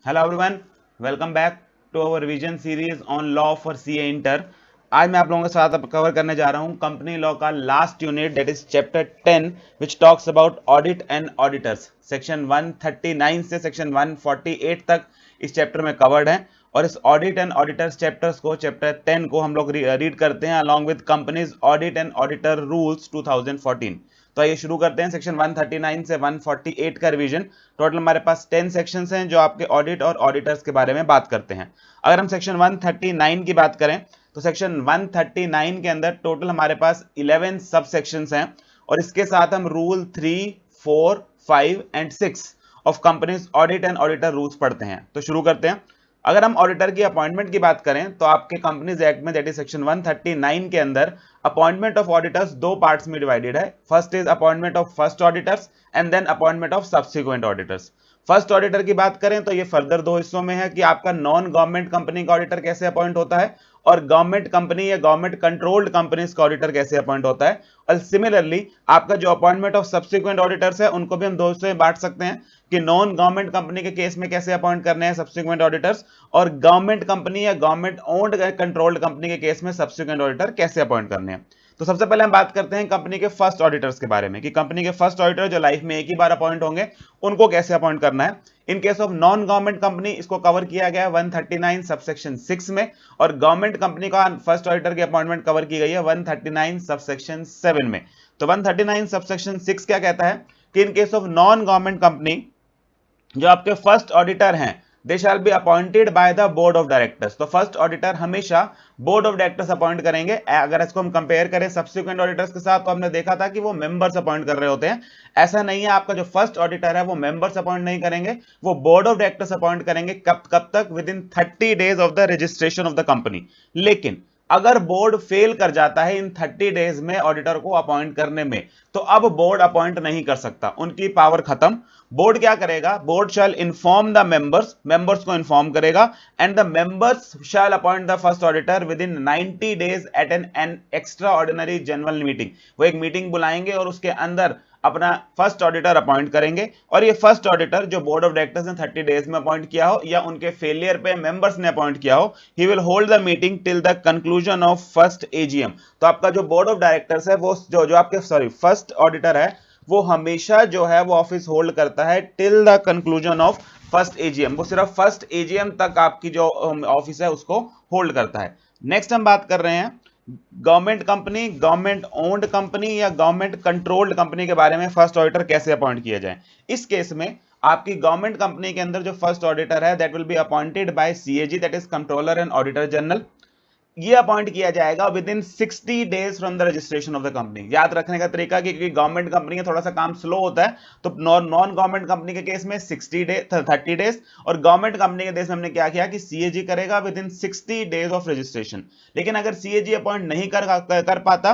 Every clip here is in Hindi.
Hello everyone, welcome back to our revision series on law for CA inter. आज मैं आप लोगों के साथ अब कवर करने जा रहा हूं कंपनी लॉ का last unit, that is chapter 10 which talks about audit and auditors. Section 139 से सेक्शन 148 तक इस चैप्टर में कवर्ड है। और इस ऑडिट एंड ऑडिटर्स चैप्टर्स को, चैप्टर 10 को हम लोग रीड करते हैं along with companies audit and auditor rules 2014। तो आइए शुरू करते हैं सेक्शन 139 से 148 का रिवीजन। टोटल हमारे पास 10 सेक्शंस हैं जो आपके ऑडिट और ऑडिटर्स के बारे में बात करते हैं। अगर हम सेक्शन 139 की बात करें तो सेक्शन 139 के अंदर टोटल हमारे पास 11 सब सेक्शंस हैं। और इसके साथ हम rule 3, 4, 5 and 6 of companies audit and auditor rules पढ़ते हैं। तो शुरू करते हैं। अगर हम ऑडिटर की अपॉइंटमेंट की बात करें तो आपके कंपनीज एक्ट में, दैट इज सेक्शन 139 के अंदर, अपॉइंटमेंट ऑफ ऑडिटर्स दो पार्ट्स में डिवाइडेड है। First is appointment of first auditors and then appointment of subsequent auditors. First auditor की बात करें तो ये फर्दर दो हिस्सों में है कि आपका नॉन गवर्नमेंट कंपनी का ऑडिटर कैसे अपॉइंट होता है और गवर्नमेंट कंपनी या गवर्नमेंट कंट्रोल्ड कंपनीज का ऑडिटर कैसे अपॉइंट होता है। और सिमिलरली आपका जो अपॉइंटमेंट ऑफ सब्सिक्वेंट ऑडिटर्स है उनको भी हम दो हिस्सों में बांट सकते हैं कि नॉन गवर्नमेंट कंपनी के केस में कैसे अपॉइंट करने हैं सब्सिक्वेंट ऑडिटर्स, और गवर्नमेंट कंपनी या गवर्नमेंट ओन्ड कंट्रोल्ड कंपनी के केस में सब्सिक्वेंट ऑडिटर कैसे अपॉइंट करने हैं। तो सबसे पहले हम बात करते हैं कंपनी के फर्स्ट ऑडिटर्स के बारे में कि कंपनी के फर्स्ट ऑडिटर जो लाइफ में एक ही बार अपॉइंट होंगे उनको कैसे अपॉइंट करना है। In case of non government company इसको कवर किया गया है 139 सबसेक्शन 6 में, और गवर्नमेंट कंपनी का फर्स्ट ऑडिटर की अपॉइंटमेंट कवर की गई है 139 सबसेक्शन 7 में। तो 139 सबसेक्शन 6 क्या कहता है कि in case of non government company जो आपके फर्स्ट ऑडिटर हैं they shall be appointed by the board of directors. तो फर्स्ट ऑडिटर हमेशा बोर्ड ऑफ डायरेक्टर्स अपॉइंट करेंगे। अगर इसको हम कंपेयर करें सब्सिक्वेंट ऑडिटर्स के साथ तो हमने देखा था कि वो मेंबर्स अपॉइंट कर रहे होते हैं। ऐसा नहीं है, आपका जो फर्स्ट ऑडिटर है वो मेंबर्स अपॉइंट नहीं करेंगे, वो बोर्ड ऑफ डायरेक्टर्स अपॉइंट करेंगे। कब कब तक? With in 30 days of the registration of the company. लेकिन अगर बोर्ड फेल कर जाता है इन 30 डेज में ऑडिटर को अपॉइंट करने में, तो अब बोर्ड अपॉइंट नहीं कर सकता, उनकी पावर खत्म। बोर्ड क्या करेगा? Board shall inform the members, members को इन्फॉर्म करेगा, and the members shall appoint the first auditor within 90 days at an extraordinary general meeting. वो एक मीटिंग बुलाएंगे और उसके अंदर अपना फर्स्ट ऑडिटर अपॉइंट करेंगे। और ये फर्स्ट ऑडिटर जो बोर्ड ऑफ डायरेक्टर्स ने 30 डेज में अपॉइंट किया हो या उनके फेलियर पे मेंबर्स ने अपॉइंट किया हो, ही will hold the meeting till the conclusion of first AGM. तो आपका जो बोर्ड ऑफ डायरेक्टर्स है वो जो आपके फर्स्ट ऑडिटर है वो हमेशा जो है वो ऑफिस होल्ड करता है till the conclusion of first AGM. वो सिर्फ फर्स्ट एजीएम तक आपकी जो ऑफिस है उसको होल्ड करता है। नेक्स्ट हम बात कर रहे हैं government company, government owned company या गवर्नमेंट कंट्रोल्ड कंपनी के बारे में फर्स्ट ऑडिटर कैसे अपॉइंट किया जाए। इस केस में आपकी गवर्नमेंट कंपनी के अंदर जो फर्स्ट ऑडिटर है that will be appointed bye CAG, that is controller and auditor general. ये अपॉइंट किया जाएगा with in 60 days from the registration of the company. याद रखने का तरीका कि क्योंकि गवर्नमेंट कंपनी का थोड़ा सा काम स्लो होता है, तो नॉन गवर्नमेंट कंपनी के केस में 60 डेज 30 डेज, और गवर्नमेंट कंपनी के केस में हमने क्या किया कि सीएजी करेगा within 60 days of registration. लेकिन अगर सीएजी अपॉइंट नहीं कर पाता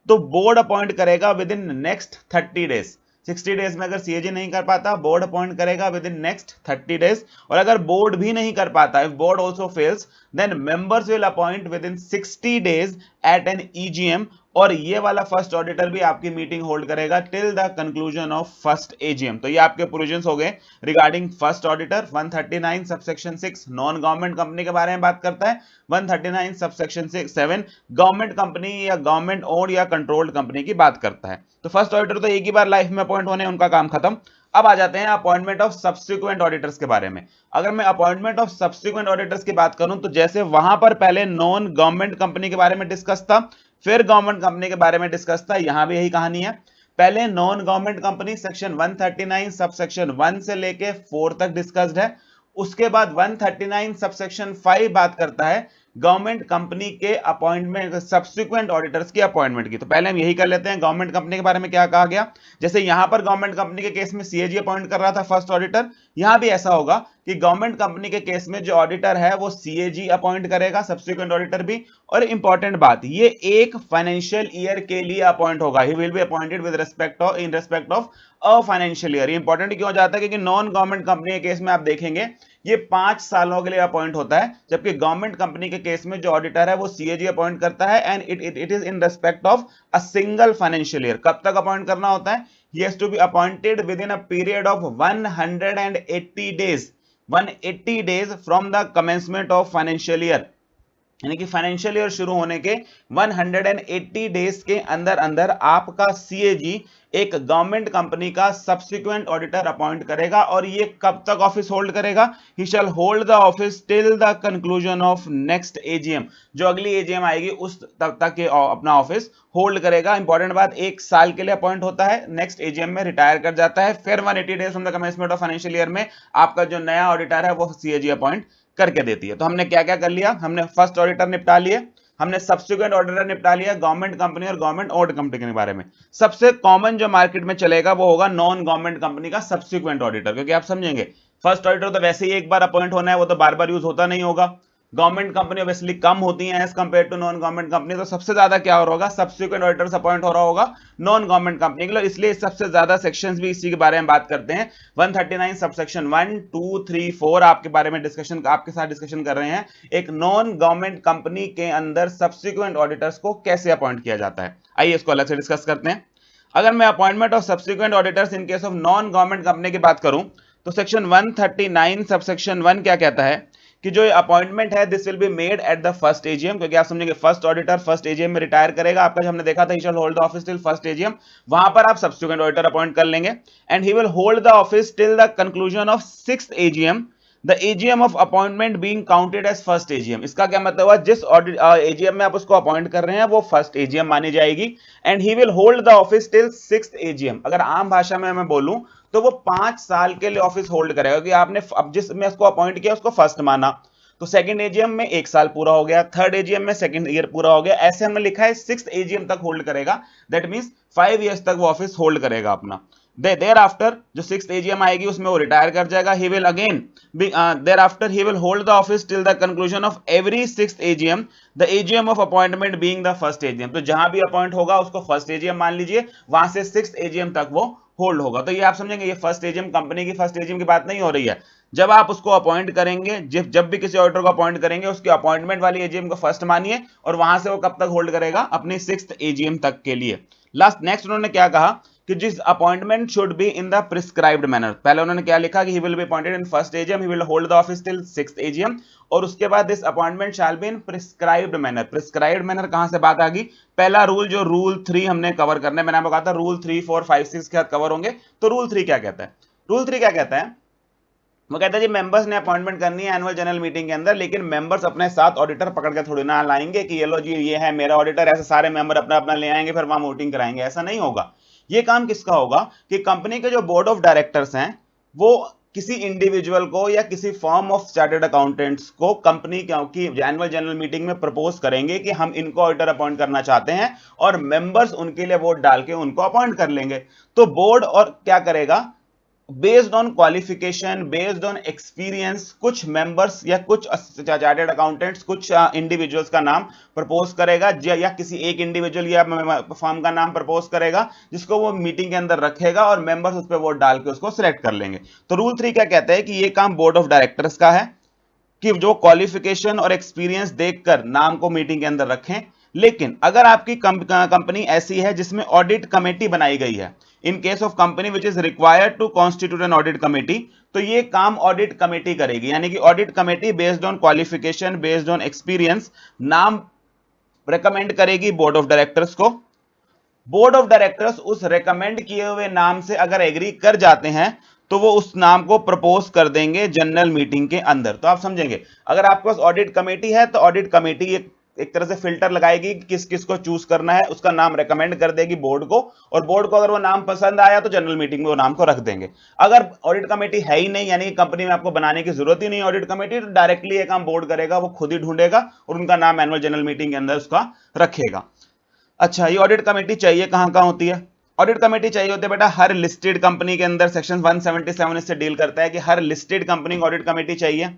तो बोर्ड अपॉइंट करेगा within next 30 days. 60 days में अगर सीएजी नहीं कर पाता बोर्ड अपॉइंट करेगा विद इन नेक्स्ट 30 डेज। और अगर बोर्ड भी नहीं कर पाता, if board also fails, then members will appoint within 60 days at an EGM. और ये वाला फर्स्ट ऑडिटर भी आपकी मीटिंग होल्ड करेगा till the conclusion of first AGM. तो ये आपके प्रोविजंस हो गए regarding first auditor. 139 subsection 6 non government company के बारे में बात करता है। 139 सबसेक्शन 7 गवर्नमेंट कंपनी या गवर्नमेंट ओन्ड या कंट्रोल्ड कंपनी की बात करता है। तो फर्स्ट ऑडिटर तो एक ही बार लाइफ में अपॉइंट होने, उनका काम खत्म। अब आ जाते हैं अपॉइंटमेंट ऑफ सब्सिक्वेंट ऑडिटर्स के बारे में। अगर मैं अपॉइंटमेंट ऑफ सब्सिक्वेंट ऑडिटर्स की बात करूं तो जैसे वहां पर पहले नॉन गवर्नमेंट कंपनी के बारे में डिस्कस था, फिर गवर्नमेंट कंपनी के बारे में डिस्कस था, यहां भी यही कहानी है। पहले non government company section 139 subsection 1 से लेके 4 तक डिस्कस्ड है। उसके बाद 139 सबसेक्शन 5 बात करता है गवर्नमेंट कंपनी के अपॉइंटमेंट सब्सिक्वेंट ऑडिटर्स की अपॉइंटमेंट की। तो पहले हम यही कर लेते हैं गवर्नमेंट कंपनी के बारे में क्या कहा गया। जैसे यहां पर गवर्नमेंट कंपनी के केस में सीएजी अपॉइंट कर रहा था फर्स्ट ऑडिटर, यहां भी ऐसा होगा कि गवर्नमेंट कंपनी के केस में जो ऑडिटर है वो सीएजी अपॉइंट करेगा, सब्सिक्वेंट ऑडिटर भी। और इंपॉर्टेंट बात, ये एक फाइनेंशियल ईयर के लिए अपॉइंट होगा, ही will be appointed with respect of in respect of a financial year. Important क्यों हो जाता है? क्योंकि नॉन गवर्नमेंट कंपनी के केस में आप देखेंगे ये 5 सालों के लिए अपॉइंट होता है, जबकि गवर्नमेंट कंपनी के केस में जो ऑडिटर है वो सीएजी अपॉइंट करता है and it is in respect of a single financial year. कब तक अपॉइंट करना होता है? He has to be appointed within a period of 180 days 180 days from the commencement of financial year, यानी कि फाइनेंशियल ईयर शुरू होने के 180 डेज के अंदर अंदर आपका सीएजी एक गवर्नमेंट कंपनी का सब्सिक्वेंट ऑडिटर अपॉइंट करेगा। और ये कब तक ऑफिस होल्ड करेगा? He shall hold the office till the conclusion of next AGM, जो अगली एजीएम आएगी उस तब तक ये अपना ऑफिस होल्ड करेगा। इंपॉर्टेंट बात, 1 साल के लिए अपॉइंट होता है, नेक्स्ट एजीएम में रिटायर कर जाता है, फिर 180 days from the commencement of financial year में आपका जो नया ऑडिटर है वो सीएजी अपॉइंट करके देती है। तो हमने क्या क्या कर लिया? हमने फर्स्ट ऑडिटर निपटा लिए, हमने सब्सिक्वेंट ऑडिटर निपटा लिया, गवर्नमेंट कंपनी और गवर्नमेंट ओन्ड कंपनी के बारे में। सबसे कॉमन जो मार्केट में चलेगा वो होगा नॉन गवर्नमेंट कंपनी का सब्सिक्वेंट ऑडिटर, क्योंकि आप समझेंगे फर्स्ट ऑडिटर तो वैसे ही एक बार अपॉइंट होना है, वो तो बार बार यूज होता नहीं होगा। गवर्नमेंट कंपनी ऑब्वियसली कम होती है as compare to non government company, तो सबसे ज्यादा क्या हो रहा होगा? सब्सिक्वेंट ऑडिटर्स अपॉइंट हो रहा होगा नॉन गवर्नमेंट कंपनी के लिए। इसलिए सबसे ज्यादा सेक्शंस भी इसी के बारे में बात करते हैं। 139 सबसेक्शन 1, 2, 3, 4 आपके बारे में डिस्कशन, आपके साथ डिस्कशन कर रहे हैं एक नॉन गवर्नमेंट कंपनी के अंदर सब्सिक्वेंट ऑडिटर्स को कैसे अपॉइंट किया जाता है। आइए इसको अलग से डिस्कस करते हैं। अगर मैं appointment of subsequent auditors in case of non government company की बात करूं तो सेक्शन 139 सबसेक्शन 1 क्या कहता है कि जो अपॉइंटमेंट है this will be made at the first AGM, क्योंकि आप समझेंगे फर्स्ट ऑडिटर फर्स्ट एजीएम में रिटायर करेगा आपका, जो हमने देखा था he shall hold the office till first AGM, वहां पर आप सब्सिक्वेंट ऑडिटर अपॉइंट कर लेंगे। And he will hold the office till the conclusion of sixth AGM, the AGM of appointment being counted as first AGM. इसका क्या मतलब हुआ? जिस एजीएम में आप उसको अपॉइंट कर रहे हैं वो फर्स्ट एजीएम मानी जाएगी। And he will hold the office till sixth AGM. अगर आम भाषा में मैं बोलूं तो वो 5 साल के लिए ऑफिस होल्ड करेगा, क्योंकि आपने अब जिसमें उसको अपॉइंट किया उसको फर्स्ट माना, तो सेकंड एजीएम में 1 साल पूरा हो गया, थर्ड एजीएम में सेकंड ईयर पूरा हो गया, ऐसे हमने लिखा है सिक्स्थ एजीएम तक होल्ड करेगा। दैट मींस 5 इयर्स तक वो ऑफिस होल्ड करेगा अपना। देयर आफ्टर जो सिक्स्थ एजीएम आएगी उसमें वो रिटायर कर जाएगा। He will again thereafter he will hold the office till the conclusion of every sixth AGM, the AGM of appointment being the first AGM. तो जहां भी अपॉइंट होगा उसको फर्स्ट एजीएम मान लीजिए, वहां से सिक्स्थ एजीएम तक वो होल्ड होगा। तो ये आप समझेंगे, ये फर्स्ट एजीएम कंपनी की फर्स्ट एजीएम की बात नहीं हो रही है। जब आप उसको अपॉइंट करेंगे, जब भी किसी ऑडिटर को अपॉइंट करेंगे उसकी अपॉइंटमेंट वाली एजीएम को फर्स्ट मानिए, और वहां से वो कब तक होल्ड करेगा? अपनी सिक्स्थ एजीएम तक के लिए। नेक्स्ट उन्होंने क्या कहा कि जिस appointment should be in the prescribed manner. पहले उन्होंने क्या लिखा कि ही will be appointed in first AGM, he will hold the office till sixth AGM, और उसके बाद this appointment shall be in prescribed manner. Prescribed manner कहां से बात आ गई? पहला रूल जो रूल 3 हमने कवर करने, मैंने आपको कहा था रूल 3, 4, 5, 6 के साथ कवर होंगे। तो रूल 3 क्या कहता है? रूल 3 क्या कहता है? वो कहता है जी मेंबर्स ने अपॉइंटमेंट करनी है एनुअल जनरल मीटिंग के अंदर, लेकिन मेंबर्स अपने साथ ऑडिटर पकड़ के थोड़ी ना लाएंगे कि ये लो जी ये है मेरा ऑडिटर, ऐसे सारे मेंबर अपना अपना ले आएंगे फिर वहां वोटिंग कराएंगे, ऐसा नहीं होगा। ये काम किसका होगा कि कंपनी के जो बोर्ड ऑफ डायरेक्टर्स हैं वो किसी इंडिविजुअल को या किसी फॉर्म ऑफ चार्टर्ड अकाउंटेंट्स को कंपनी की एनुअल जनरल मीटिंग में प्रपोज करेंगे कि हम इनको ऑडिटर अपॉइंट करना चाहते हैं, और मेंबर्स उनके लिए वोट डाल के उनको अपॉइंट कर लेंगे। तो बोर्ड और क्या करेगा? Based on qualification, based on experience, कुछ मेंबर्स या कुछ चार्टर्ड अकाउंटेंट्स, कुछ इंडिविजुअल्स का नाम प्रपोज करेगा, या किसी एक इंडिविजुअल या फर्म का नाम प्रपोज करेगा जिसको वो मीटिंग के अंदर रखेगा, और मेंबर्स उस पर वोट डाल के उसको सिलेक्ट कर लेंगे। तो रूल 3 क्या कहता है कि ये काम बोर्ड ऑफ डायरेक्टर्स का है कि जो क्वालिफिकेशन और एक्सपीरियंस देखकर नाम को मीटिंग के अंदर रखें। लेकिन अगर आपकी कंपनी ऐसी है जिसमें ऑडिट कमेटी बनाई गई है, in case of company which is required to constitute an audit committee, तो ये काम ऑडिट कमेटी करेगी। यानी कि audit committee based on qualification, based on experience नाम रेकमेंड करेगी बोर्ड ऑफ डायरेक्टर्स को। बोर्ड ऑफ डायरेक्टर्स उस रेकमेंड किए हुए नाम से अगर एग्री कर जाते हैं तो वो उस नाम को प्रपोज कर देंगे जनरल मीटिंग के अंदर। तो आप समझेंगे, अगर आपके पास ऑडिट कमेटी है तो ऑडिट कमेटी एक तरह से फिल्टर लगाएगी किस किस को चूज करना है, उसका नाम रेकमेंड कर देगी बोर्ड को, और बोर्ड को अगर वो नाम पसंद आया तो जनरल मीटिंग में वो नाम को रख देंगे। अगर ऑडिट कमेटी है ही नहीं, यानी कंपनी में आपको बनाने की जरूरत ही नहीं ऑडिट कमेटी, तो डायरेक्टली ये काम बोर्ड करेगा, वो खुद ही ढूंढेगा और उनका नाम एनुअल जनरल मीटिंग के अंदर उसका रखेगा। अच्छा, ये ऑडिट कमेटी चाहिए कहां कहां होती है? ऑडिट कमेटी चाहिए होती है बेटा हर लिस्टेड कंपनी के अंदर। सेक्शन 177 इससे डील करता है कि हर लिस्टेड कंपनी को ऑडिट कमेटी चाहिए।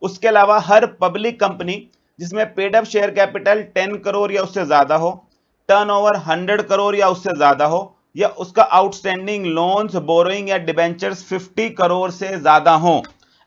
उसके अलावा हर पब्लिक कंपनी जिसमें paid up share capital 10 crore या उससे ज्यादा हो, टर्नओवर 100 करोड़ या उससे ज्यादा हो, या उसका आउटस्टैंडिंग लोन्स, बोरोइंग या डिबेंचर्स 50 करोड़ से ज्यादा हो,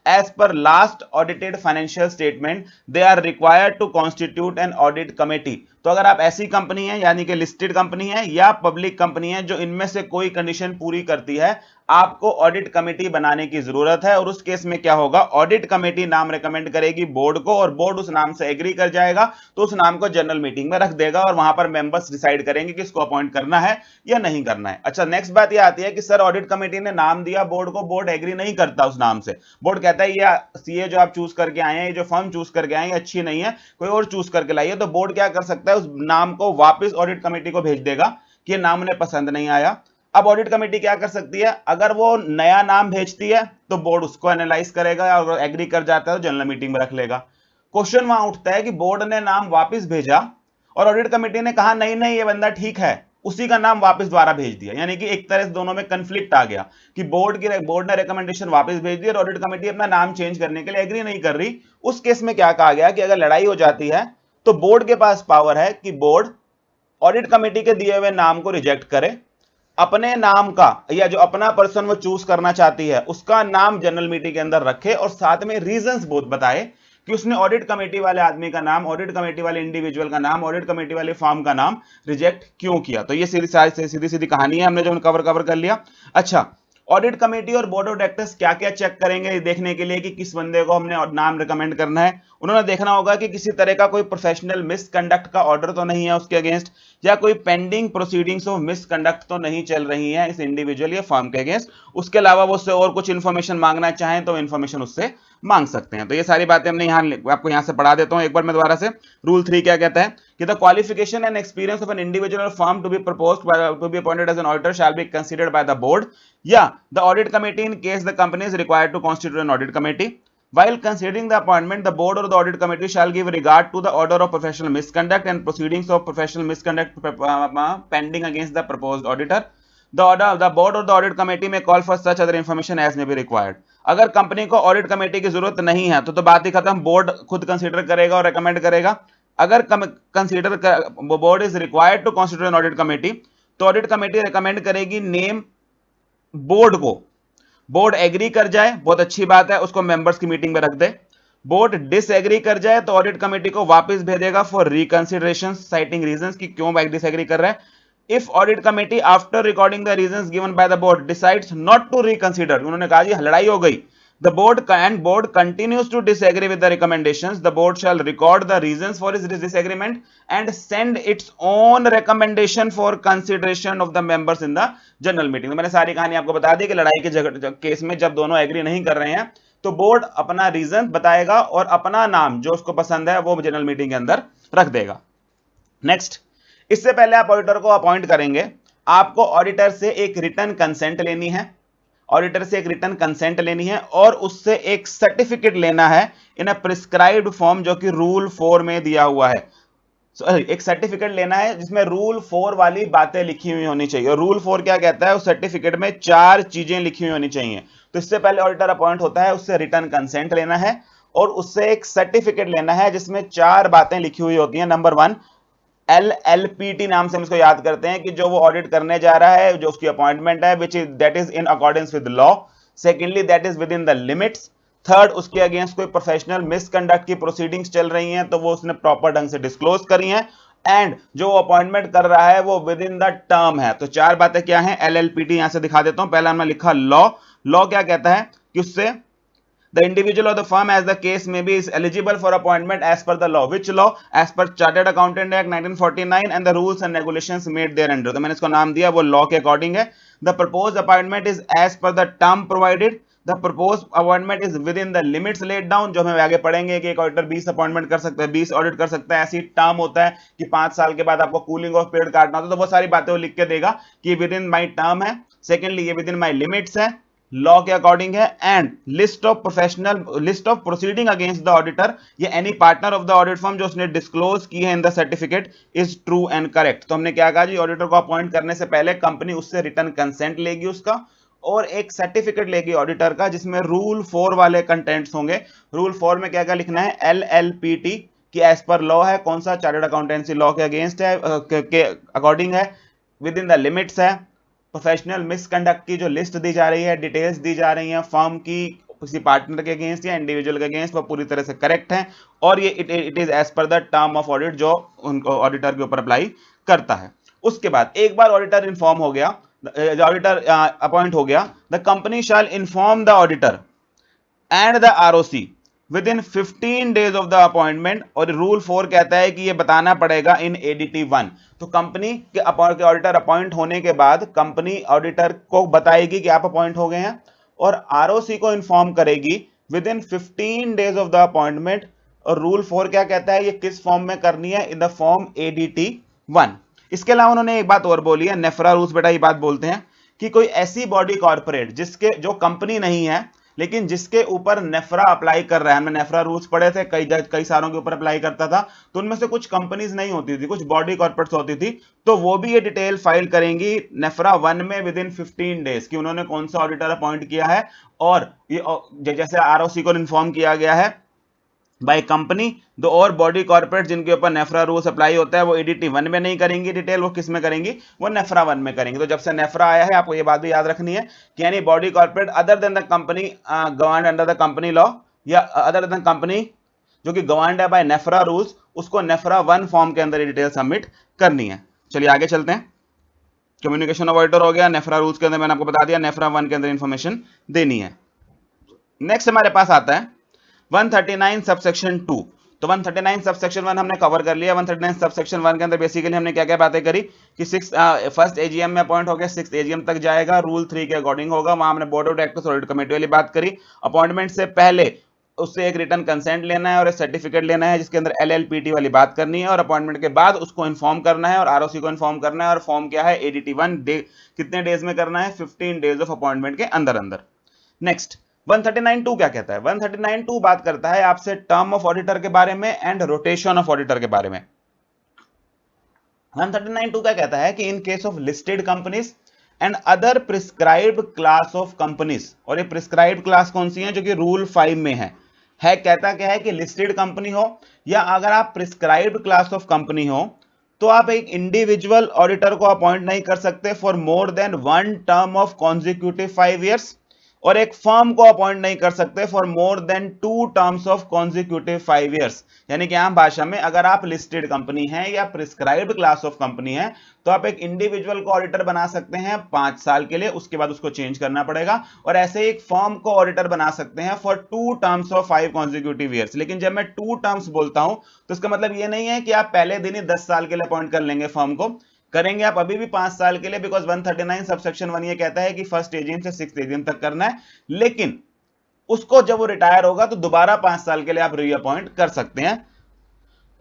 as per last audited financial statement they are required to constitute an audit committee। तो अगर आप ऐसी कंपनी है यानी कि लिस्टेड कंपनी है या पब्लिक कंपनी है जो इनमें से कोई कंडीशन पूरी करती है, आपको ऑडिट कमेटी बनाने की जरूरत है। और उस केस में क्या होगा, ऑडिट कमेटी नाम रेकमेंड करेगी बोर्ड को और बोर्ड उस नाम से एग्री कर जाएगा, तो उस नाम को जनरल मीटिंग में रख देगा और वहां पर मेंबर्स डिसाइड करेंगे कि इसको अपॉइंट करना है या नहीं करना है। अच्छा, नेक्स्ट बात यह आती है कि सर ऑडिट कमेटी ने नाम दिया बोर्ड को, बोर्ड एग्री नहीं करता उस नाम से, बोर्ड कहता है ये सीए जो आप चूज करके आए हैं, ये जो फर्म चूज करके आए हैं अच्छी नहीं है, कोई और चूज करके लाइए। तो बोर्ड क्या कर सकता है, उस नाम को वापस ऑडिट कमेटी को भेज देगा कि ये नाम उन्हें पसंद नहीं आया। अब ऑडिट कमेटी क्या कर सकती है, अगर वो नया नाम भेजती है तो बोर्ड उसको एनालाइज करेगा और एग्री कर जाता है तो जनरल मीटिंग में रख लेगा। क्वेश्चन वहां उठता है कि बोर्ड ने नाम वापस भेजा और ऑडिट कमेटी ने कहा नहीं नहीं ये बंदा ठीक है, उसी का नाम वापस दोबारा भेज दिया, यानी कि एक तरह से दोनों में कंफ्लिक्ट आ गया कि बोर्ड ने रिकमेंडेशन वापस भेज दी और ऑडिट कमेटी अपना नाम चेंज करने के लिए एग्री नहीं कर रही। उस केस में क्या कहा गया कि अगर लड़ाई हो जाती है तो बोर्ड के पास पावर है कि बोर्ड ऑडिट कमेटी के दिए हुए नाम को रिजेक्ट करे, अपने नाम का या जो अपना पर्सन वो चूज करना चाहती है उसका नाम जनरल मीटिंग के अंदर रखे और साथ में रीजंस बहुत बताए कि उसने ऑडिट कमेटी वाले आदमी का नाम, ऑडिट कमेटी वाले इंडिविजुअल का नाम, ऑडिट कमेटी वाले फर्म का नाम रिजेक्ट क्यों किया। तो ये सीधी सीधी कहानी है, हमने जो कवर कर लिया। अच्छा, ऑडिट कमेटी और बोर्ड ऑफ डायरेक्टर्स क्या क्या चेक करेंगे देखने के लिए कि किस बंदे को हमने नाम रिकमेंड करना है। उन्होंने देखना होगा कि किसी तरह का कोई प्रोफेशनल मिसकंडक्ट का ऑर्डर तो नहीं है उसके अगेंस्ट, या कोई पेंडिंग प्रोसीडिंग्स ऑफ मिसकंडक्ट तो नहीं चल रही है इस इंडिविजुअल या फर्म के अगेंस्ट। उसके अलावा वो उससे और कुछ इंफॉर्मेशन मांगना चाहें तो इंफॉर्मेशन उससे मांग सकते हैं। तो ये सारी बातें हमने आपको यहां से पढ़ा देता हूं एक बार मैं दोबारा से। रूल 3 क्या कहता है कि the qualification and experience of an individual firm to be proposed to be appointed as an auditor shall be considered by the board या the audit committee in case the company is required to constitute an audit committee. While considering the appointment, the board or the audit committee shall give regard to the order of professional misconduct and proceedings of professional misconduct pending against the proposed auditor. The board or the audit committee may call for such other information as may be required. अगर कंपनी को ऑडिट कमेटी की जरूरत नहीं है तो बात ही खत्म, बोर्ड खुद कंसीडर करेगा और रेकमेंड करेगा। अगर consider board is required to constitute an audit committee तो ऑडिट कमेटी रेकमेंड करेगी नेम बोर्ड को, बोर्ड एग्री कर जाए बहुत अच्छी बात है, उसको मेंबर्स की मीटिंग में रख दे। बोर्ड डिसएग्री कर जाए तो ऑडिट कमेटी को वापस भेजेगा फॉर रिकंसिडरेशन साइटिंग रीजंस कि क्यों डिसएग्री कर रहा है। If audit committee after recording the reasons given by the board decides not to reconsider, उन्होंने कहा जी लड़ाई हो गई, the board continues to disagree with the recommendations, the board shall record the reasons for its disagreement and send its own recommendation for consideration of the members in the general meeting। तो मैंने सारी कहानी आपको बता दी कि लड़ाई के केस में जब दोनों एग्री नहीं कर रहे हैं तो बोर्ड अपना रीजन बताएगा और अपना नाम जो उसको पसंद है वो जनरल मीटिंग के अंदर रख देगा। नेक्स्ट, इससे पहले आप ऑडिटर को अपॉइंट करेंगे, आपको ऑडिटर से एक रिटर्न कंसेंट लेनी है, ऑडिटर से एक रिटर्न कंसेंट लेनी है और उससे एक सर्टिफिकेट लेना है इन अ प्रिस्क्राइब्ड फॉर्म जो कि रूल 4 में दिया हुआ है। एक सर्टिफिकेट लेना है जिसमें रूल 4 वाली बातें लिखी हुई होनी चाहिए। और रूल 4 क्या कहता है, उस सर्टिफिकेट में 4 चीजें लिखी हुई होनी चाहिए। तो इससे पहले ऑडिटर अपॉइंट होता है, उससे रिटर्न कंसेंट लेना है और उससे एक सर्टिफिकेट लेना है जिसमें 4 बातें लिखी हुई होती हैं। नंबर 1, LLPT नाम से हम इसको याद करते हैं कि जो वो ऑडिट करने जा रहा है, जो उसकी अपॉइंटमेंट है, which is that is in accordance with law. Secondly, that is with in the limits. Third, उसके अगेंस्ट कोई प्रोफेशनल मिसकंडक्ट की प्रोसीडिंग्स चल रही हैं तो वो उसने प्रॉपर ढंग से डिस्क्लोज करी हैं। एंड जो अपॉइंटमेंट कर रहा है वो विद इन द टर्म है। तो 4 बातें क्या हैं, LLPT यहां से दिखा देता हूं। पहला हमने लिखा लॉ। लॉ क्या कहता है कि उससे the individual or the firm as the case may be is eligible for appointment as per the law. Which law? As per Chartered Accountant Act 1949 and the rules and regulations made thereunder. तो मैंने इसको नाम दिया वो लॉ के अकॉर्डिंग है। The proposed appointment is as per the term provided. The proposed appointment is within the limits laid down. जो हम आगे पढ़ेंगे कि एक ऑडिटर 20 अपॉइंटमेंट कर सकता है, 20 ऑडिट कर सकता है। ऐसी टर्म होता है कि 5 साल के बाद आपको कूलिंग ऑफ पीरियड काटना होता है, तो वो सारी बातें वो लिख के देगा कि विद इन माई टर्म है। सेकेंडली, ये विद इन माई लिमिट्स है, लॉ के अकॉर्डिंग है। And list of proceeding against the auditor या any partner of the audit firm जो उसने डिस्क्लोज की है in the certificate is true and correct. तो हमने क्या कहा जी, ऑडिटर को अपॉइंट करने से पहले कंपनी उससे रिटर्न कंसेंट लेगी उसका और एक सर्टिफिकेट लेगी ऑडिटर का जिसमें रूल 4 वाले कंटेंट्स होंगे। रूल 4 में क्या क्या लिखना है, LLPT की एज पर लॉ है, कौन सा, चार्टर्ड अकाउंटेंसी लॉ के अगेंस्ट है, के अकॉर्डिंग है, विद इन द लिमिट्स है, प्रोफेशनल मिसकंडक्ट की जो लिस्ट दी जा रही है, डिटेल्स दी जा रही हैं, फर्म की किसी पार्टनर के अगेंस्ट या इंडिविजुअल के अगेंस्ट वो पूरी तरह से करेक्ट है और ये it is as per the term of audit जो उनको ऑडिटर के ऊपर अप्लाई करता है। उसके बाद एक बार ऑडिटर इन्फॉर्म हो गया, ऑडिटर अपॉइंट हो गया, the company shall inform the auditor and the ROC with in 15 days of the appointment. और रूल 4 कहता है कि ये बताना पड़ेगा इन एडीटी 1। तो कंपनी के ऑडिटर अपॉइंट होने के बाद कंपनी ऑडिटर को बताएगी कि आप अपॉइंट हो गए हैं और आरओसी को इन्फॉर्म करेगी with in 15 days of the appointment. और रूल 4 क्या कहता है, ये किस फॉर्म में करनी है, इन द फॉर्म एडीटी 1। इसके अलावा उन्होंने एक बात और बोली है, नेफ्रा रूल्स बेटा ये बात बोलते हैं कि कोई ऐसी बॉडी कॉर्पोरेट जिसके जो कंपनी नहीं है लेकिन जिसके ऊपर नेफ्रा अप्लाई कर रहा है, हमने नेफ्रा रूल्स पढ़े थे, कई सारों के ऊपर अप्लाई करता था, तो उनमें से कुछ कंपनीज नहीं होती थी, कुछ बॉडी कॉर्पोरेट्स होती थी, तो वो भी ये डिटेल फाइल करेंगी नेफ्रा 1 में विद इन 15 डेज कि उन्होंने कौन सा ऑडिटर अपॉइंट किया है। और ये जैसे आरओसी को इन्फॉर्म किया गया है बाय कंपनी, दो और बॉडी कॉर्पोरेट जिनके ऊपर नेफ्रा रूल्स अप्लाई होता है वो एडीटी 1 में नहीं करेंगी डिटेल, वो किस में करेंगी, वो नेफ्रा 1 में करेंगी। तो जब से नेफ्रा आया है आपको ये बात भी याद रखनी है कि यानी body corporate other than the company governed under the company law या अदर देन कंपनी जो कि गवर्नड है बाय नेफ्रा रूल्स, उसको नेफ्रा 1 फॉर्म के अंदर डिटेल सबमिट करनी है। चलिए आगे चलते हैं। कम्युनिकेशन ऑफ ऑडिटर हो गया, नेफ्रा रूल्स के अंदर मैंने आपको बता दिया, नेफ्रा 1 के अंदर इंफॉर्मेशन देनी है। नेक्स्ट हमारे पास आता है 139 सबसेक्शन 2। तो 139 सबसेक्शन 1 हमने कवर कर लिया। 139 सबसेक्शन 1 के अंदर बेसिकली हमने क्या क्या बातें करी कि फर्स्ट एजीएम में अपॉइंट हो गया, 6th एजीएम तक जाएगा, रूल 3 के अकॉर्डिंग होगा, वहां हमने board of directors audit committee वाली बात करी। अपॉइंटमेंट से पहले उससे एक रिटर्न कंसेंट लेना है और एक सर्टिफिकेट लेना है जिसके अंदर एलएलपीटी वाली बात करनी है, और अपॉइंटमेंट के बाद उसको इन्फॉर्म करना है और आरओसी को इन्फॉर्म करना है। और फॉर्म क्या है, एडीटी 1 कितने डेज में करना है, 15 डेज ऑफ अपॉइंटमेंट के अंदर अंदर। नेक्स्ट 139(2) क्या कहता है, 139(2) बात करता है आपसे टर्म ऑफ ऑडिटर के बारे में एंड रोटेशन ऑफ ऑडिटर के बारे में। 139(2) क्या कहता है कि in case of listed companies and other prescribed class of companies, और ये प्रिस्क्राइब्ड क्लास कौन सी है, जो कि रूल 5 में है कहता क्या है कि लिस्टेड कंपनी हो या अगर आप प्रिस्क्राइब्ड क्लास ऑफ कंपनी हो तो आप एक इंडिविजुअल ऑडिटर को अपॉइंट नहीं कर सकते for more than 1 term of consecutive 5 years, और एक फर्म को अपॉइंट नहीं कर सकते for more than 2 terms of consecutive 5 years. यानी कि आम भाषा में अगर आप लिस्टेड कंपनी है या प्रिस्क्राइब्ड क्लास ऑफ कंपनी है तो आप एक इंडिविजुअल को ऑडिटर बना सकते हैं 5 साल के लिए, उसके बाद उसको चेंज करना पड़ेगा, और ऐसे एक फर्म को ऑडिटर बना सकते हैं for 2 terms of 5 consecutive years. लेकिन जब मैं 2 टर्म्स बोलता हूं तो इसका मतलब ये नहीं है कि आप पहले दिन ही 10 साल के लिए अपॉइंट कर लेंगे फर्म को, करेंगे आप अभी भी 5 साल के लिए, बिकॉज 139 सबसेक्शन 1 ये कहता है कि फर्स्ट एजीएम से 6th एजीएम तक करना है, लेकिन उसको जब वो रिटायर होगा तो दोबारा 5 साल के लिए आप रीअपॉइंट कर सकते हैं।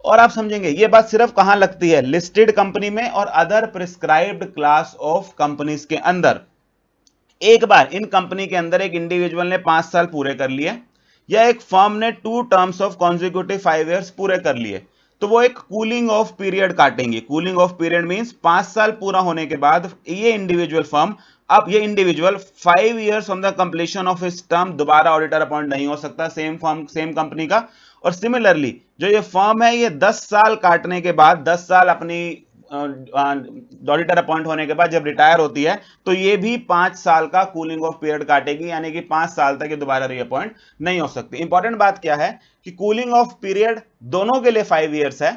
और आप समझेंगे ये बात सिर्फ कहां लगती है, लिस्टेड कंपनी में और other prescribed class of companies के अंदर। एक बार इन कंपनी के अंदर एक इंडिविजुअल ने 5 साल पूरे कर लिए या एक फर्म ने 2 टर्म्स ऑफ कॉन्जिक्यूटिव 5 ईयर्स पूरे कर लिए, तो वो एक कूलिंग ऑफ पीरियड काटेंगे। कूलिंग ऑफ पीरियड मींस 5 साल पूरा होने के बाद ये इंडिविजुअल फर्म, अब ये individual 5 years from the completion of his term दोबारा ऑडिटर अपॉइंट नहीं हो सकता सेम फर्म सेम कंपनी का। और सिमिलरली जो ये फर्म है ये 10 साल काटने के बाद, 10 साल अपनी ऑडिटर अपॉइंट होने के बाद जब रिटायर होती है तो ये भी 5 साल का कूलिंग ऑफ पीरियड काटेगी, यानी कि 5 साल तक ये दोबारा रीअपॉइंट नहीं हो सकती। इंपॉर्टेंट बात क्या है कि कूलिंग ऑफ पीरियड दोनों के लिए 5 ईयर्स है,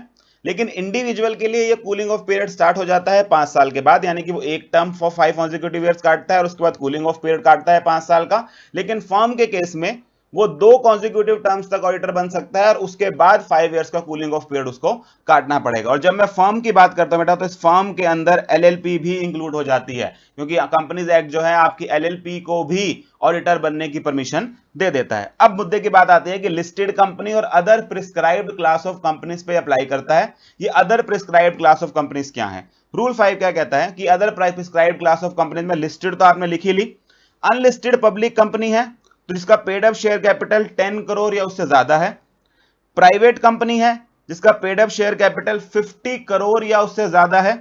लेकिन इंडिविजुअल के लिए ये कूलिंग ऑफ पीरियड स्टार्ट हो जाता है 5 साल के बाद, यानी कि वो एक टर्म फॉर 5 कॉन्जिक्यूटिव ईयर्स काटता है और उसके बाद कूलिंग ऑफ पीरियड काटता है 5 साल का। लेकिन फर्म के केस में वो 2 कॉन्जिक्यूटिव टर्म्स तक ऑडिटर बन सकता है और उसके बाद 5 ईयर्स का कूलिंग ऑफ पीरियड उसको काटना पड़ेगा। और जब मैं फर्म की बात करता हूं बेटा तो इस फर्म के अंदर एलएलपी भी इंक्लूड हो जाती है, क्योंकि कंपनीज एक्ट जो है आपकी एलएलपी को भी ऑडिटर बनने की परमिशन दे देता है। अब मुद्दे की बात आती है कि लिस्टेड कंपनी और other prescribed class of companies पे अप्लाई करता है। ये other prescribed class of companies क्या है, रूल 5 क्या कहता है कि other prescribed class of companies में लिस्टेड तो आपने लिखी ली, अनलिस्टेड पब्लिक कंपनी है तो जिसका paid up share capital 10 crore या उससे ज्यादा है, प्राइवेट कंपनी है जिसका paid up share capital 50 crore या उससे ज्यादा है,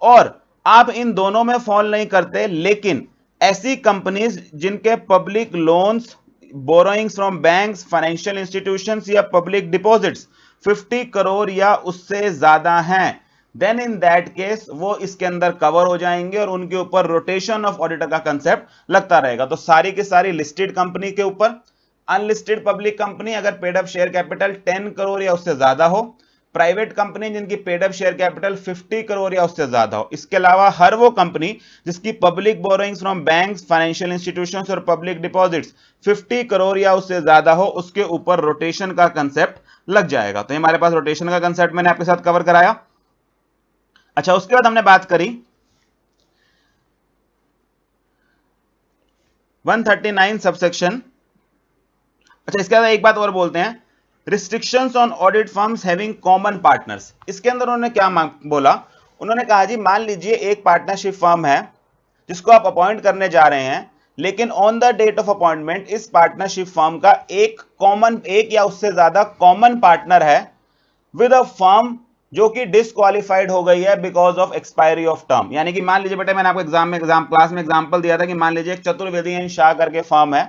और आप इन दोनों में फॉल नहीं करते, लेकिन ऐसी कंपनीज जिनके public loans, borrowings from banks, financial institutions या पब्लिक डिपॉजिट्स 50 करोड़ या उससे ज्यादा हैं, देन इन दैट केस वो इसके अंदर कवर हो जाएंगे और उनके ऊपर रोटेशन ऑफ ऑडिटर का कंसेप्ट लगता रहेगा। तो सारी की सारी लिस्टेड कंपनी के ऊपर, अनलिस्टेड पब्लिक कंपनी अगर paid up share capital 10 crore या उससे ज्यादा हो, प्राइवेट कंपनी जिनकी paid up share capital 50 crore या उससे ज्यादा हो। इसके अलावा हर वो कंपनी जिसकी public borrowings from banks, financial institutions और पब्लिक डिपॉजिट्स 50 करोड़ या उससे ज्यादा हो, उसके ऊपर रोटेशन का कंसेप्ट लग जाएगा। तो हमारे पास रोटेशन का कंसेप्ट मैंने आपके साथ कवर कराया। अच्छा, उसके बाद हमने बात करी 139 सबसेक्शन। अच्छा, इसके बाद एक बात और बोलते हैं, restrictions on audit firms having common partners. इसके अंदर उन्होंने क्या बोला, उन्होंने कहा जी मान लीजिए एक पार्टनरशिप फर्म है जिसको आप अपॉइंट करने जा रहे हैं, लेकिन on the date of appointment इस पार्टनरशिप फर्म का एक या उससे ज्यादा कॉमन पार्टनर है विद अ फर्म जो कि डिसक्वालिफाइड हो गई है because of expiry of term. यानी कि मान लीजिए बेटा, मैंने आपको क्लास में एग्जांपल दिया था कि मान लीजिए एक चतुर्वेदी एंड शाह करके फर्म है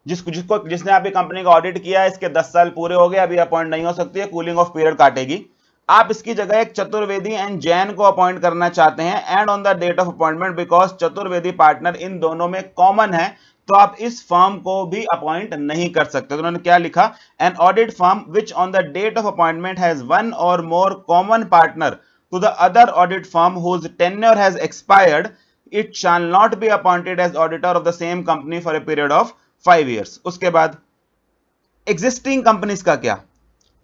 जिसने आपकी कंपनी का ऑडिट किया, इसके 10 साल पूरे हो गए, अभी अपॉइंट नहीं हो सकती है, कूलिंग ऑफ पीरियड काटेगी। आप इसकी जगह एक चतुर्वेदी एंड जैन को अपॉइंट करना चाहते हैं and on the date of appointment because Chaturvedi partner इन दोनों में कॉमन है, तो आप इस फर्म को भी अपॉइंट नहीं कर सकते। तो उन्होंने क्या लिखा, an audit firm which on the date of appointment has one और more common partner to the other audit firm whose tenure has expired, it shall not be appointed as auditor of the same company for a period of 5 years। उसके बाद एग्जिस्टिंग कंपनीज का क्या,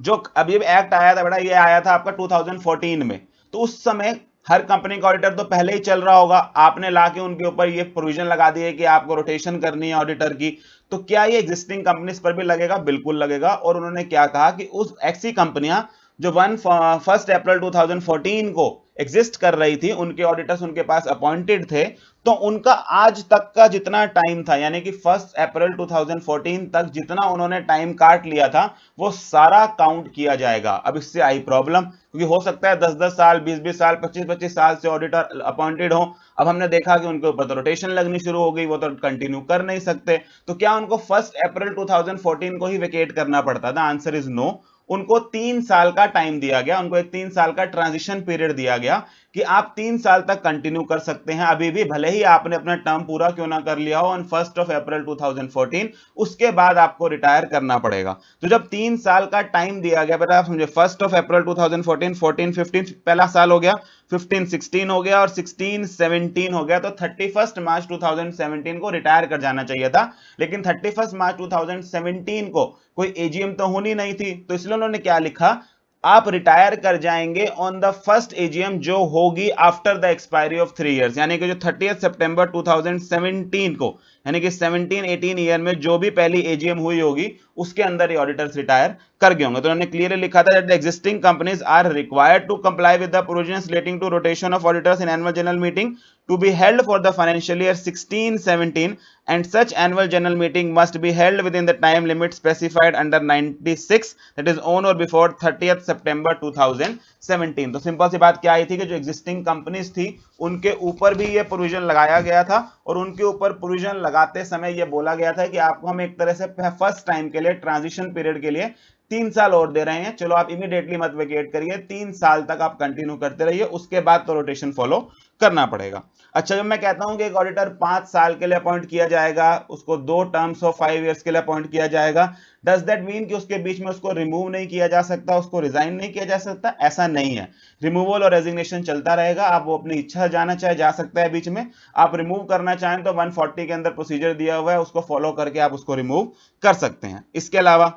जो अभी एक्ट आया था बेटा, ये आया था आपका 2014 में, तो उस समय हर कंपनी का ऑडिटर तो पहले ही चल रहा होगा, आपने लाके उनके ऊपर ये प्रोविजन लगा दिए कि आपको रोटेशन करनी है ऑडिटर की, तो क्या ये एग्जिस्टिंग कंपनीज पर भी लगेगा? बिल्कुल लगेगा। और उन्होंने क्या कहा कि उस ऐसी कंपनियां जो 1 अप्रैल 2014 को एग्जिस्ट कर रही थी, उनके ऑडिटर्स उनके पास अपॉइंटेड थे, तो उनका आज तक का जितना टाइम था, यानी कि 1 अप्रैल 2014 तक जितना उन्होंने टाइम काट लिया था, वो सारा काउंट किया जाएगा। अब इससे आई प्रॉब्लम, क्योंकि हो सकता है 10-10 साल, 20-20 साल, 25-25 साल से ऑडिटर अपॉइंटेड हो। अब हमने देखा कि उनके ऊपर तो रोटेशन लगनी शुरू हो गई, वो तो कंटिन्यू कर नहीं सकते, तो क्या उनको 1 अप्रैल 2014 को ही वेकेट करना पड़ता था? Answer is no. उनको 3 साल का टाइम दिया गया, उनको एक 3 साल का ट्रांजिशन पीरियड दिया गया कि आप 3 साल तक कंटिन्यू कर सकते हैं अभी भी, भले ही आपने अपना टर्म पूरा क्यों ना कर लिया हो ऑन 1 अप्रैल 2014, उसके बाद आपको रिटायर करना पड़ेगा। तो जब 3 साल का टाइम दिया गया बेटा, आप समझे 1 अप्रैल 2014, 14-15 पहला साल हो गया, 15-16 हो गया और 16-17 हो गया, तो 31 मार्च 2017 को रिटायर कर जाना चाहिए था। लेकिन 31 मार्च 2017 को कोई एजीएम तो होनी नहीं थी, तो इसलिए उन्होंने क्या लिखा, आप रिटायर कर जाएंगे ऑन द फर्स्ट एजीएम जो होगी after the expiry of 3 years, यानी कि जो 30 सितंबर 2017 को, यानी कि 17-18 ईयर में जो भी पहली एजीएम हुई होगी, उसके अंदर ये ऑडिटर्स रिटायर कर गए होंगे। तो उन्होंने क्लियरली लिखा था that the existing companies are required to comply with the provisions relating to rotation of auditors in annual general meeting to be held for the financial year 16-17, and such annual general meeting must be held within the time limit specified under 96, that is on or before 30th September 2017। तो सिंपल सी बात क्या आई थी कि जो एग्जिस्टिंग कंपनीज थी उनके ऊपर भी ये प्रोविजन लगाया गया था, और उनके ऊपर प्रोविजन लगाते समय ये बोला गया था कि आपको हम एक तरह से फर्स्ट टाइम के लिए, ट्रांजिशन पीरियड के लिए 3 साल और दे रहे हैं, चलो आप इमीडिएटली मत वेकेट करिए, 3 साल तक आप कंटिन्यू करते रहिए, उसके बाद तो रोटेशन फॉलो करना पड़ेगा। अच्छा, जब मैं कहता हूं कि एक ऑडिटर 5 साल के लिए अपॉइंट किया जाएगा, उसको 2 टर्म्स ऑफ 5 years के लिए अपॉइंट किया जाएगा, डज दैट मीन कि उसके बीच में उसको रिमूव नहीं किया जा सकता, उसको रिजाइन नहीं किया जा सकता? ऐसा नहीं है, रिमूवल और रेजिग्नेशन चलता रहेगा। आप वो अपनी इच्छा जाना चाहे जा सकता है, बीच में आप रिमूव करना चाहें तो 140 के अंदर प्रोसीजर दिया हुआ है, उसको फॉलो करके आप उसको रिमूव कर सकते हैं। इसके अलावा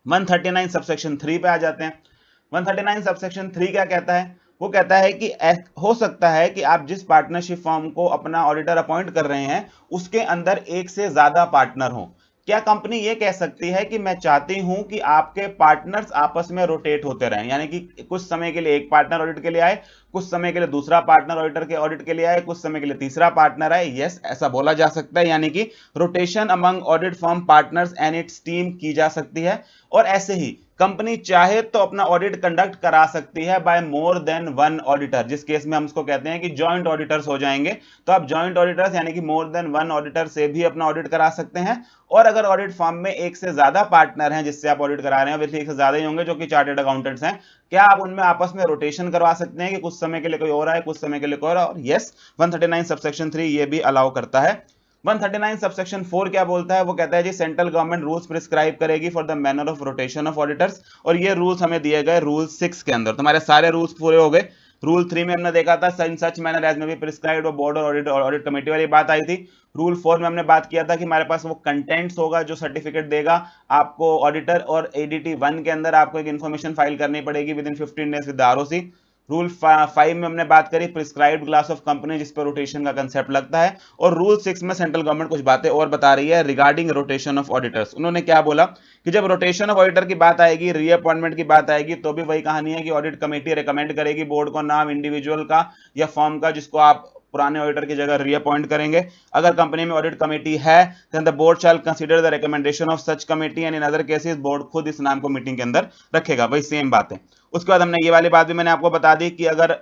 139 सबसेक्शन 3 पे आ जाते हैं। 139 सबसेक्शन 3 क्या कहता है? वो कहता है कि हो सकता है कि आप जिस पार्टनरशिप फर्म को अपना ऑडिटर अपॉइंट कर रहे हैं उसके अंदर एक से ज्यादा पार्टनर हो। क्या कंपनी ये कह सकती है कि मैं चाहती हूं कि आपके पार्टनर्स आपस में रोटेट होते रहें, यानी कि कुछ समय के लिए एक पार्टनर ऑडिट के लिए आए, कुछ समय के लिए दूसरा पार्टनर ऑडिटर के ऑडिट के लिए आए, कुछ समय के लिए तीसरा पार्टनर आए? यस, ऐसा बोला जा सकता है, यानी कि rotation among audit firm partners and its team की जा सकती है। और ऐसे ही कंपनी चाहे तो अपना ऑडिट कंडक्ट करा सकती है बाय मोर देन 1 ऑडिटर, जिस केस में हम उसको कहते हैं कि जॉइंट ऑडिटर्स हो जाएंगे। तो आप जॉइंट ऑडिटर्स यानी कि मोर देन 1 ऑडिटर से भी अपना ऑडिट करा सकते हैं। और अगर ऑडिट फर्म में एक से ज्यादा पार्टनर हैं जिससे आप ऑडिट करा रहे हैं, वैसे एक से ज्यादा ही होंगे जो कि चार्टर्ड अकाउंटेंट्स हैं, क्या आप उनमें आपस में रोटेशन करवा सकते हैं कि कुछ समय के लिए कोई और आए, कुछ समय के लिए कोई और? यस, 139 सबसेक्शन 3 ये भी अलाउ करता है। 139 सबसेक्शन 4 क्या बोलता है? वो कहता है जी सेंट्रल गवर्नमेंट रूल्स प्रिस्क्राइब करेगी for the manner of rotation of auditors, और ये रूल्स हमें दिए गए रूल 6 के अंदर। तुम्हारे सारे रूल्स पूरे हो गए। रूल 3 में हमने देखा था इन सच मैनर एज में बी प्रिस्क्राइब्ड, बोर्ड और ऑडिट कमेटी वाली बात आई थी। रूल 4 में हमने बात किया था कि हमारे पास वो कंटेंट्स होगा जो सर्टिफिकेट देगा आपको ऑडिटर, और एडीटी 1 के अंदर आपको एक इन्फॉर्मेशन फाइल करनी पड़ेगी with in 15 days with ROC. Rule 5 में हमने बात करी प्रिस्क्राइब्ड क्लास ऑफ कंपनी जिस पर रोटेशन का कंसेप्ट लगता है। और रूल 6 में सेंट्रल गवर्नमेंट कुछ बातें और बता रही है रिगार्डिंग रोटेशन ऑफ ऑडिटर्स। उन्होंने क्या बोला कि जब रोटेशन ऑफ ऑडिटर की बात आएगी, रीअपॉइंटमेंट की बात आएगी, तो भी वही कहानी है कि ऑडिट कमेटी रिकमेंड करेगी बोर्ड को नाम इंडिविजुअल का या फर्म का जिसको आप पुराने ऑडिटर की जगह रीअपॉइंट करेंगे। अगर कंपनी में ऑडिट कमेटी है then the board shall consider the recommendation of such committee, and in other cases board खुद इस नाम को मीटिंग के अंदर रखेगा। वही सेम बात है। उसके बाद हमने ये वाली बात भी मैंने आपको बता दी कि अगर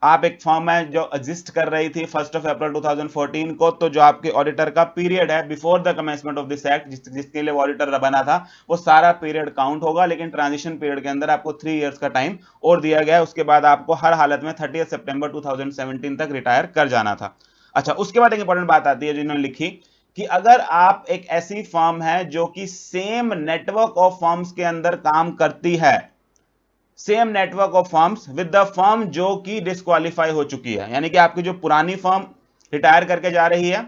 आप एक फर्म है जो एग्जिस्ट कर रही थी 1 अप्रैल 2014 को, तो जो आपके ऑडिटर का पीरियड है before the commencement of this act, जिसके लिए ऑडिटर बना था, वो सारा पीरियड काउंट होगा। लेकिन ट्रांजिशन पीरियड के अंदर आपको 3 इयर्स का टाइम और दिया गया है। उसके बाद आपको हर हालत में 30 सितंबर 2017 तक रिटायर कर जाना था। अच्छा, उसके बाद एक इंपॉर्टेंट बात आती है जिन्होंने लिखी कि अगर आप एक ऐसी फर्म है जो कि सेम नेटवर्क ऑफ फर्म्स के अंदर काम करती है, same network of firms with the firm जो कि डिस्क्वालीफाई हो चुकी है, यानी कि आपकी जो पुरानी फर्म रिटायर करके जा रही है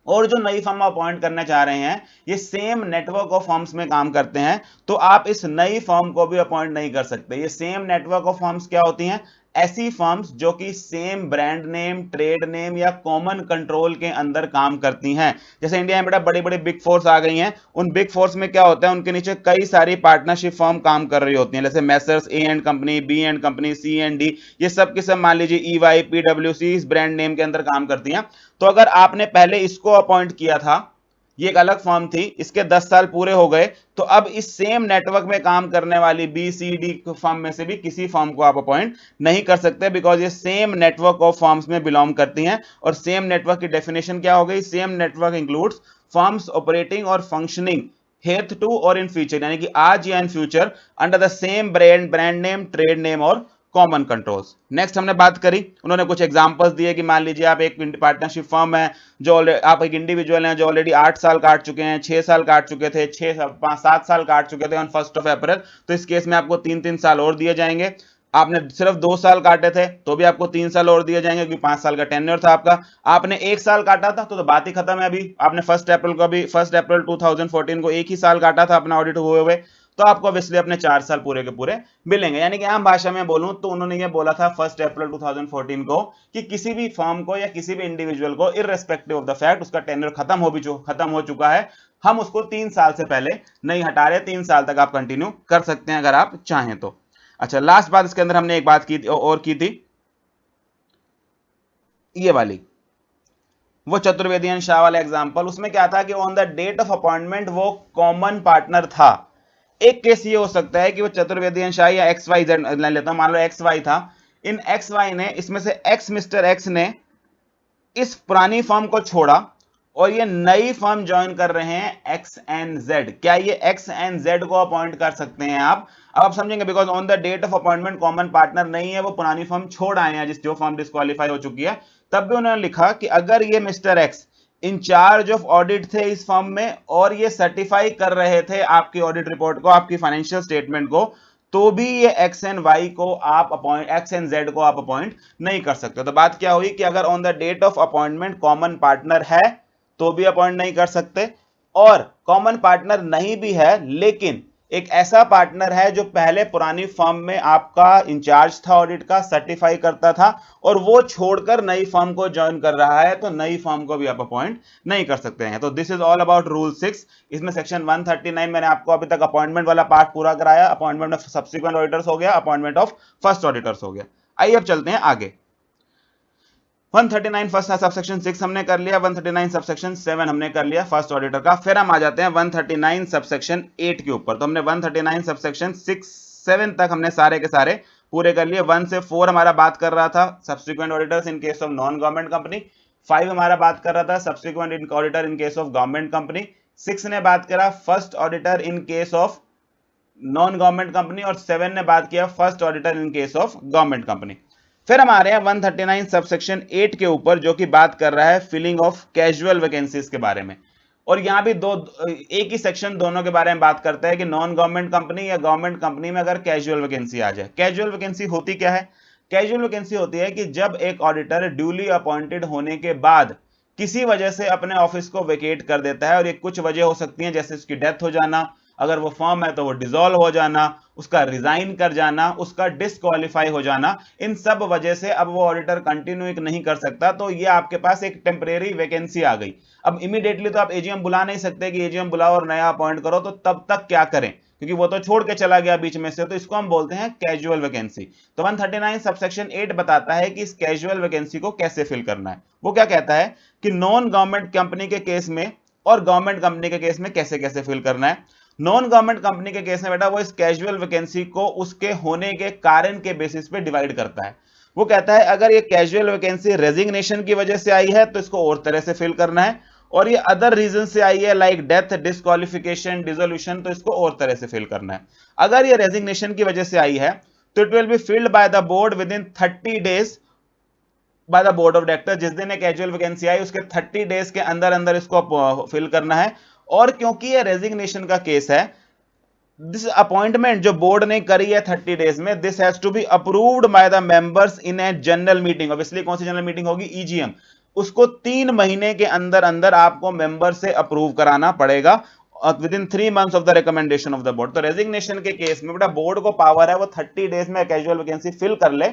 और जो नई फर्म अपॉइंट करना चाह रहे हैं, ये सेम नेटवर्क ऑफ फर्म्स में काम करते हैं, तो आप इस नई फर्म को भी अपॉइंट नहीं कर सकते। ये सेम नेटवर्क ऑफ फर्म्स क्या होती हैं? ऐसी फर्म्स जो कि same brand name, trade name या कॉमन कंट्रोल के अंदर काम करती हैं। जैसे इंडिया में बेटा बड़ी बड़ी बिग फोर्स आ गई हैं, उन बिग फोर्स में क्या होता है, उनके नीचे कई सारी पार्टनरशिप फर्म काम कर रही होती हैं, जैसे messrs A and company, B and company, C and D, ये सब के सब मान लीजिए EY, PwC इस ब्रांड नेम के अंदर काम करती हैं। तो अगर आपने पहले इसको अपॉइंट किया था, ये एक अलग फर्म थी, इसके 10 साल पूरे हो गए, तो अब इस सेम नेटवर्क में काम करने वाली BCD फर्म में से भी किसी फर्म को आप अपॉइंट नहीं कर सकते, बिकॉज ये सेम नेटवर्क ऑफ फर्म्स में बिलोंग करती हैं। और सेम नेटवर्क की डेफिनेशन क्या हो गई? Same network includes firms operating और फंक्शनिंग हेथ टू और इन फ्यूचर, यानी कि आज या in future under the same brand name, trade name और कॉमन कंट्रोल्स। नेक्स्ट हमने बात करी, उन्होंने कुछ एग्जांपल्स दिए कि मान लीजिए आप एक पार्टनरशिप फर्म है, जो आप एक इंडिविजुअल हैं जो ऑलरेडी 8 साल काट चुके हैं, 6 साल काट चुके थे, 7 साल काट चुके थे ऑन 1 अप्रैल, तो इस केस में आपको 3-3 साल और दिए जाएंगे। आपने सिर्फ 2 साल काटे थे तो भी आपको 3 साल और दिए जाएंगे, क्योंकि 5 साल का टेन्योर था आपका। आपने 1 साल काटा था तो बात ही खत्म है। अभी आपने 1 अप्रैल 2014 को 1 ही साल काटा था अपना ऑडिट हुए हुए, तो आपको ऑब्वियसली अपने 4 साल पूरे के पूरे मिलेंगे। यानी कि आम भाषा में बोलूं तो उन्होंने ये बोला था 1 अप्रैल 2014 को कि किसी भी फर्म को या किसी भी इंडिविजुअल को इररेस्पेक्टिव ऑफ द फैक्ट उसका टेन्योर खत्म हो चुका है, हम उसको 3 साल से पहले नहीं हटा रहे, 3 साल तक आप कंटिन्यू कर सकते हैं अगर आप चाहें तो। अच्छा, लास्ट बात इसके अंदर हमने एक बात की थी, ये वाली, वो चतुर्वेदी शाह वाला एग्जांपल। उसमें क्या था कि on the date of appointment वो कॉमन पार्टनर था। एक केस ये हो सकता है कि वो चतुर्वेदी शाह या XYZ ले लेता हूं, मान लो XY था, इन XY ने, इसमें से मिस्टर X ने इस पुरानी फर्म को छोड़ा और ये नई फर्म ज्वाइन कर रहे हैं XNZ। क्या ये XNZ को अपॉइंट कर सकते हैं आप? अब आप समझेंगे, because on the date of appointment common partner नहीं है, वो पुरानी फर्म छोड़ आए हैं, जो फर्म डिस्क्वालीफाई हो चुकी है। तब भी उन्होंने लिखा कि अगर ये mister X in charge of audit थे इस फर्म में और ये सर्टिफाई कर रहे थे आपकी ऑडिट रिपोर्ट को, आपकी फाइनेंशियल स्टेटमेंट को, तो भी ये XNY को आप XNZ को आप अपॉइंट नहीं कर सकते। तो बात क्या हुई कि अगर on the date of appointment common partner है तो भी अपॉइंट नहीं कर सकते, और कॉमन पार्टनर नहीं भी है लेकिन एक ऐसा पार्टनर है जो पहले पुरानी फर्म में आपका इंचार्ज था ऑडिट का, सर्टिफाई करता था, और वो छोड़कर नई फर्म को ज्वाइन कर रहा है, तो नई फर्म को भी आप अपॉइंट नहीं कर सकते हैं। तो this is all about rule 6। इसमें सेक्शन 139 मैंने आपको अभी तक अपॉइंटमेंट वाला पार्ट पूरा कराया, अपॉइंटमेंट ऑफ सब्सिक्वेंट ऑडिटर्स हो गया, अपॉइंटमेंट ऑफ फर्स्ट ऑडिटर्स हो गया। आइए अब चलते हैं आगे। 139 फर्स्ट सबसेक्शन 6 हमने कर लिया, 139 सबसेक्शन 7 हमने कर लिया फर्स्ट ऑडिटर का। फिर हम आ जाते हैं 139 सबसेक्शन 8 के ऊपर। तो हमने 139 सबसेक्शन 6 7 तक हमने सारे के सारे पूरे कर लिए। 1 से 4 हमारा बात कर रहा था subsequent auditors in case of non government company, 5 हमारा बात कर रहा था subsequent auditor in case of government company, 6 ने बात करा first auditor in case of non government company, और 7 ने बात किया first auditor in case of government company. फिर हम आ रहे हैं 139 सबसेक्शन 8 के ऊपर, जो कि बात कर रहा है फिलिंग ऑफ कैजुअल वैकेंसीज के बारे में। और यहां भी एक ही सेक्शन दोनों के बारे में बात करता है कि नॉन गवर्नमेंट कंपनी या गवर्नमेंट कंपनी में अगर कैजुअल वैकेंसी आ जाए। कैजुअल वैकेंसी होती क्या है? कैजुअल वैकेंसी होती है कि जब एक ऑडिटर ड्यूली अपॉइंटेड होने के बाद किसी वजह से अपने ऑफिस को वेकेट कर देता है, और ये कुछ वजह हो सकती है, जैसे उसकी डेथ हो जाना, अगर वो फर्म है तो वो डिसॉल्व हो जाना, उसका रिजाइन कर जाना, उसका डिस्क्वालीफाई हो जाना, इन सब वजह से अब वो ऑडिटर कंटिन्यू नहीं कर सकता, तो ये आपके पास एक टेम्परेरी वैकेंसी आ गई। अब इमीडिएटली तो आप एजीएम बुला नहीं सकते कि एजीएम बुलाओ और नया अपॉइंट करो, तो तब तक क्या करें, क्योंकि वो तो छोड़ के चला गया बीच में से, तो इसको हम बोलते हैं कैजुअल वैकेंसी। तो 139 सबसेक्शन 8 बताता है कि इस कैजुअल वैकेंसी को कैसे फिल करना है। वो क्या कहता है कि नॉन गवर्नमेंट कंपनी के केस में और गवर्नमेंट कंपनी के केस में कैसे कैसे फिल करना है। नॉन गवर्नमेंट कंपनी के केस में बेटा वो इस कैजुअल वैकेंसी को उसके होने के कारण के बेसिस पे डिवाइड करता है। वो कहता है अगर ये कैजुअल वैकेंसी रेजिग्नेशन की वजह से आई है तो इसको और तरह से फिल करना है, और ये अदर रीजन से आई है लाइक डेथ, डिस्क्वालिफिकेशन, डिसोल्यूशन, तो इसको और तरह से फिल करना है। अगर ये रेजिग्नेशन की वजह से आई है तो it will be filled bye the board with in 30 days by the board of director. जिस दिन कैजुअल वैकेंसी आई उसके 30 डेज के अंदर अंदर इसको फिल करना है। और क्योंकि ये रेजिग्नेशन का केस है, दिस अपॉइंटमेंट जो बोर्ड ने करी है 30 डेज में, this has to be approved by the members in a general meeting. Obviously कौन सी जनरल मीटिंग होगी? ईजीएम। उसको 3 महीने के अंदर अंदर आपको मेंबर से अप्रूव कराना पड़ेगा with in 3 months of the recommendation of the board. तो रेजिग्नेशन के केस में बेटा बोर्ड को पावर है वो 30 डेज में कैजुअल वैकेंसी फिल कर ले,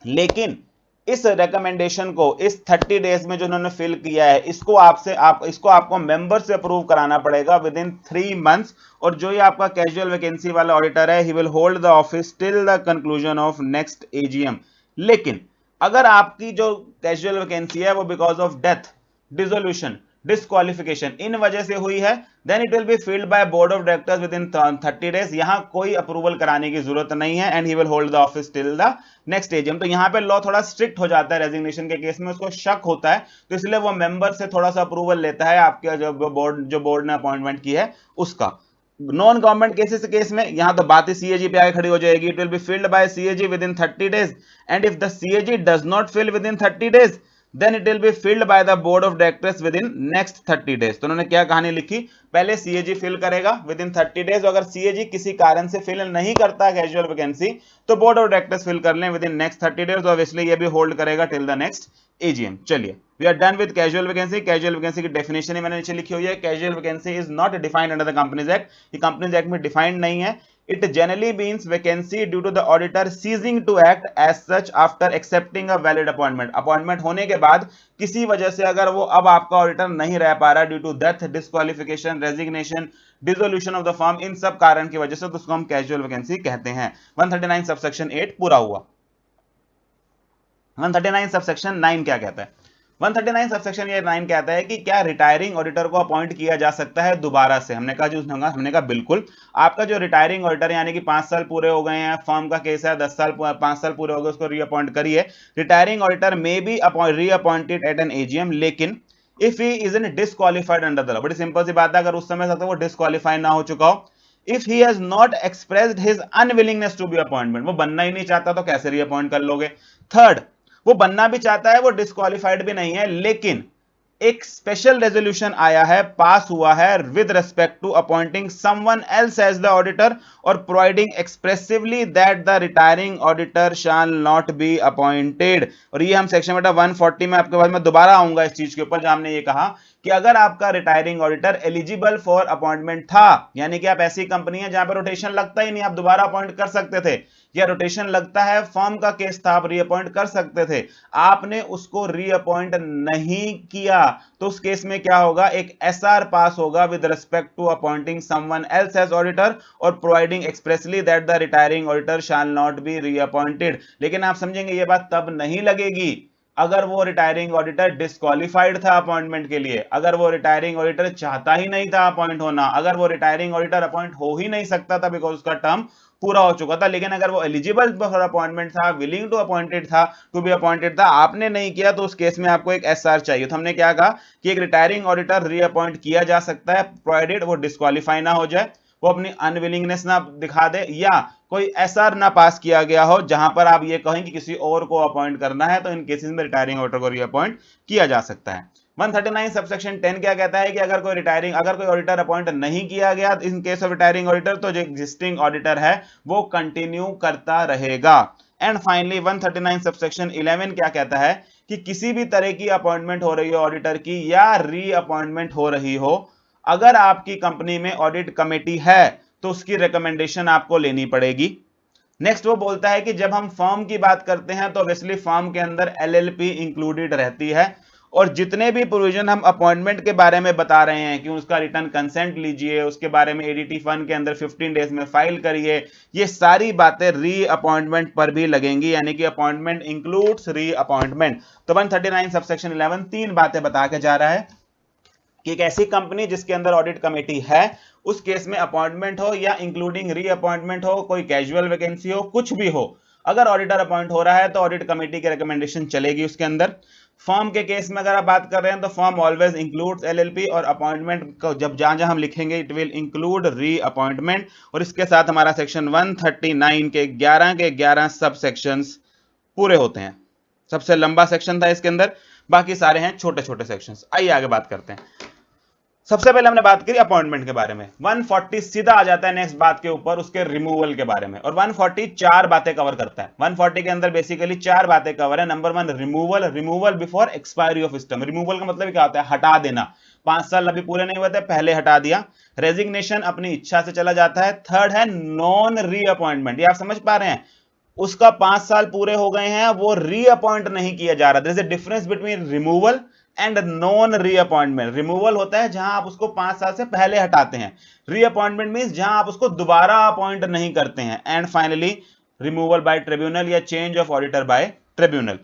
लेकिन इस रिकमेंडेशन को इस 30 डेज में जो उन्होंने फिल किया है इसको आपको मेंबर से अप्रूव कराना पड़ेगा विद इन 3 मंथ्स। और जो ये आपका कैजुअल वैकेंसी वाला ऑडिटर है, he will hold the office till the conclusion of next AGM. लेकिन अगर आपकी जो कैजुअल वैकेंसी है वो because of death, dissolution, disqualification, इन वजह से हुई है, then it will be filled by board of directors within 30 days. यहां कोई अप्रूवल कराने की जरूरत नहीं है, and he will hold the office till the next AGM. तो यहां पे लॉ थोड़ा स्ट्रिक्ट हो जाता है रेजिग्नेशन के केस में, उसको शक होता है तो इसलिए वो मेंबर से थोड़ा सा अप्रूवल लेता है आपके जो बोर्ड ने अपॉइंटमेंट की है उसका। नॉन गवर्नमेंट केसेस केस में यहां तो बात ही सीएजी पे आगे खड़ी हो जाएगी। It will be filled by CAG within 30 days, and if the CAG does not fill within 30 days then it will be filled by the board of directors within next 30 days। तो उन्होंने क्या कहानी लिखी, पहले सीएजी फिल करेगा विद इन 30 डेज, अगर सीएजी किसी कारण से फिल नहीं करता कैजुअल वैकेंसी तो बोर्ड ऑफ डायरेक्टर्स फिल कर लें within next 30 days, obviously ये भी होल्ड करेगा टिल द नेक्स्ट एजीएम। चलिए we are done with casual vacancy. Casual vacancy की डेफिनेशन ही मैंने नीचे लिखी हुई है। Casual vacancy is not defined under the companies act. ये कंपनीज एक्ट में डिफाइंड नहीं है। It generally means vacancy due to the auditor ceasing to act as such after accepting a valid appointment। Appointment होने के बाद किसी वजह से अगर वो अब आपका ऑडिटर नहीं रह पा रहा due to death, disqualification, resignation, dissolution of the firm, इन सब कारण की वजह से तो उसको हम कैजुअल वैकेंसी कहते हैं। 139 सबसेक्शन 8 पूरा हुआ। 139 सबसेक्शन 9 क्या कहता है? 139 सबसेक्शन ये 9 कहता है कि क्या रिटायरिंग ऑडिटर को अपॉइंट किया जा सकता है दोबारा से? हमने कहा जी हमने कहा बिल्कुल। आपका जो रिटायरिंग ऑडिटर यानी कि 5 साल पूरे हो गए हैं, फर्म का केस है 5 साल पूरे हो गए, उसको रीअपॉइंट करिए। Retiring auditor may be reappointed at an AGM, लेकिन if he is in disqualified under the law. बड़ी सिंपल सी बात है, अगर उस समय तक वो डिस्क्वालिफाइड ना हो चुका हो, if he has not expressed his unwillingness to be appointment, वो बनना ही नहीं चाहता तो कैसे रीअपॉइंट कर लोगे। थर्ड, वो बनना भी चाहता है, वो डिस्क्वालिफाइड भी नहीं है, लेकिन एक स्पेशल रेजोल्यूशन आया है, पास हुआ है with respect to appointing someone else as the auditor और providing expressively that the retiring auditor shall not be appointed. और ये हम सेक्शन बेटा 140 में आपके बाद में दोबारा आऊंगा इस चीज के ऊपर, जहां हमने ये कहा कि अगर आपका retiring auditor eligible for appointment था, यानी कि आप ऐसी कंपनी है जहां पर रोटेशन लगता ही नहीं, आप दोबारा अपॉइंट कर सकते थे, या रोटेशन लगता है, फर्म का केस था, आप रीअपॉइंट कर सकते थे, आपने उसको रीअपॉइंट नहीं किया, तो उस केस में क्या होगा, एक एसआर पास होगा with respect to appointing someone else as auditor और providing expressly that the retiring auditor shall not be reappointed. लेकिन आप समझेंगे ये बात तब नहीं लगेगी अगर वो रिटायरिंग ऑडिटर डिस्क्वालिफाइड था अपॉइंटमेंट के लिए, अगर वो रिटायरिंग ऑडिटर चाहता ही नहीं था अपॉइंट होना, अगर वो रिटायरिंग ऑडिटर अपॉइंट हो ही नहीं सकता था बिकॉज उसका टर्म पूरा हो चुका था। लेकिन अगर वो एलिजिबल फॉर अपॉइंटमेंट था, विलिंग टू अपॉइंटेड था, टू बी अपॉइंटेड था, आपने नहीं किया, तो उस केस में आपको एक एसआर चाहिए। तो हमने क्या कहा कि एक रिटायरिंग ऑडिटर रीअपॉइंट किया जा सकता है प्रोवाइडेड वो डिस्क्वालीफाई ना हो जाए, वो अपनी अनविलिंगनेस ना दिखा दे, या कोई एसआर ना पास किया गया हो जहां पर आप ये कहें कि किसी और को अपॉइंट करना है, तो इन केसेस में रिटायरिंग ऑडिटर को रीअपॉइंट किया जा सकता है। 139 सबसेक्शन 10 क्या कहता है कि अगर कोई ऑडिटर अपॉइंट नहीं किया गया इन केस ऑफ रिटायरिंग ऑडिटर, तो जो एग्जिस्टिंग ऑडिटर है वो कंटिन्यू करता रहेगा। एंड फाइनली 139 सबसेक्शन 11 क्या कहता है कि किसी भी तरह की अपॉइंटमेंट हो रही हो ऑडिटर की या रीअपॉइंटमेंट हो रही हो, अगर आपकी कंपनी में ऑडिट कमेटी है तो उसकी रिकमेंडेशन आपको लेनी पड़ेगी। नेक्स्ट वो बोलता है कि जब हम फर्म की बात करते हैं तो ऑब्वियसली फर्म के अंदर एलएलपी इंक्लूडेड रहती है, और जितने भी प्रोविजन हम अपॉइंटमेंट के बारे में बता रहे हैं कि उसका रिटर्न कंसेंट लीजिए, उसके बारे में एडीटी फंड के अंदर 15 डेज में फाइल करिए, ये सारी बातें री अपॉइंटमेंट पर भी लगेंगी, यानी कि अपॉइंटमेंट इंक्लूड्स री अपॉइंटमेंट। तो 139 सबसेक्शन 11 तीन बातें बता के जा रहा है कि एक ऐसी कंपनी जिसके अंदर ऑडिट कमेटी है, उस केस में अपॉइंटमेंट हो या इंक्लूडिंग री अपॉइंटमेंट हो, कोई कैजुअल वैकेंसी हो, कुछ भी हो, अगर ऑडिटर अपॉइंट हो रहा है तो ऑडिट कमेटी की रिकमेंडेशन चलेगी उसके अंदर। फर्म के केस में अगर आप बात कर रहे हैं तो फर्म ऑलवेज इंक्लूड्स एलएलपी, और अपॉइंटमेंट को जब जहां जहां हम लिखेंगे इट विल इंक्लूड री अपॉइंटमेंट। और इसके साथ हमारा सेक्शन 139 के 11 सब सेक्शंस पूरे होते हैं। सबसे लंबा सेक्शन था इसके अंदर, बाकी सारे हैं छोटे छोटे सेक्शंस। आइए आगे बात करते हैं। सबसे पहले हमने बात करी अपॉइंटमेंट के बारे में। 140 सीधा आ जाता है नेक्स्ट बात के ऊपर, उसके रिमूवल के बारे में, और 140 चार बातें कवर करता है। 140 के अंदर बेसिकली चार बातें कवर है। Number 1 removal before expiry of system. Removal का मतलब क्या होता है? हटा देना। 5 साल अभी पूरे नहीं हुए थे, पहले हटा दिया। रेजिग्नेशन, अपनी इच्छा से चला जाता है। थर्ड है नॉन रीअपॉइंटमेंट, ये आप समझ पा रहे हैं, उसका 5 साल पूरे हो गए हैं, वो रीअपॉइंट नहीं किया जा रहा। There is a difference between removal and non reappointment. Removal होता है जहां आप उसको 5 साल से पहले हटाते हैं, रीअपॉइंटमेंट मींस जहां आप उसको दोबारा अपॉइंट नहीं करते हैं। And finally removal by tribunal या change of auditor by tribunal.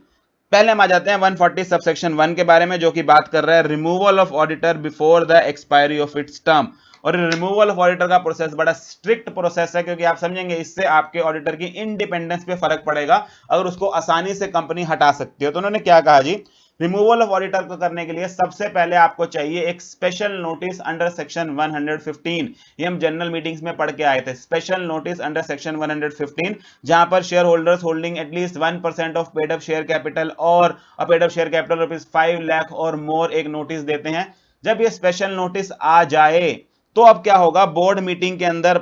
पहले हम आ जाते हैं 140 सबसेक्शन 1 के बारे में, जो कि बात कर रहा है removal of auditor before the expiry of its term. और रिमूवल ऑफ ऑडिटर का प्रोसेस बड़ा स्ट्रिक्ट प्रोसेस है, क्योंकि आप समझेंगे इससे आपके ऑडिटर की इंडिपेंडेंस पे फर्क पड़ेगा, अगर उसको आसानी से कंपनी हटा सकती है। तो उन्होंने क्या कहा जी, रिमूवल ऑफ ऑडिटर को करने के लिए सबसे पहले आपको चाहिए एक स्पेशल नोटिस अंडर सेक्शन 115। ये हम जनरल मीटिंग्स में पढ़ के आए थे। स्पेशल नोटिस अंडर सेक्शन 115, जहां पर share holders holding at least 1% of paid up share capital और paid up share capital ₹5 lakh और मोर एक नोटिस देते हैं। जब ये स्पेशल नोटिस आ जाए तो अब क्या होगा, बोर्ड मीटिंग के अंदर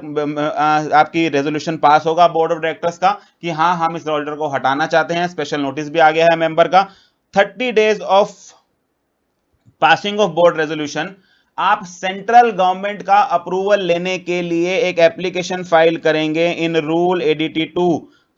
आपकी रेजोल्यूशन पास होगा बोर्ड ऑफ डायरेक्टर्स का कि हाँ हम इस ऑर्डर को हटाना चाहते हैं। स्पेशल नोटिस भी आ गया है मेंबर का। 30 days of passing of board resolution, आप सेंट्रल गवर्नमेंट का अप्रूवल लेने के लिए एक एप्लीकेशन फाइल करेंगे in rule ADT 2,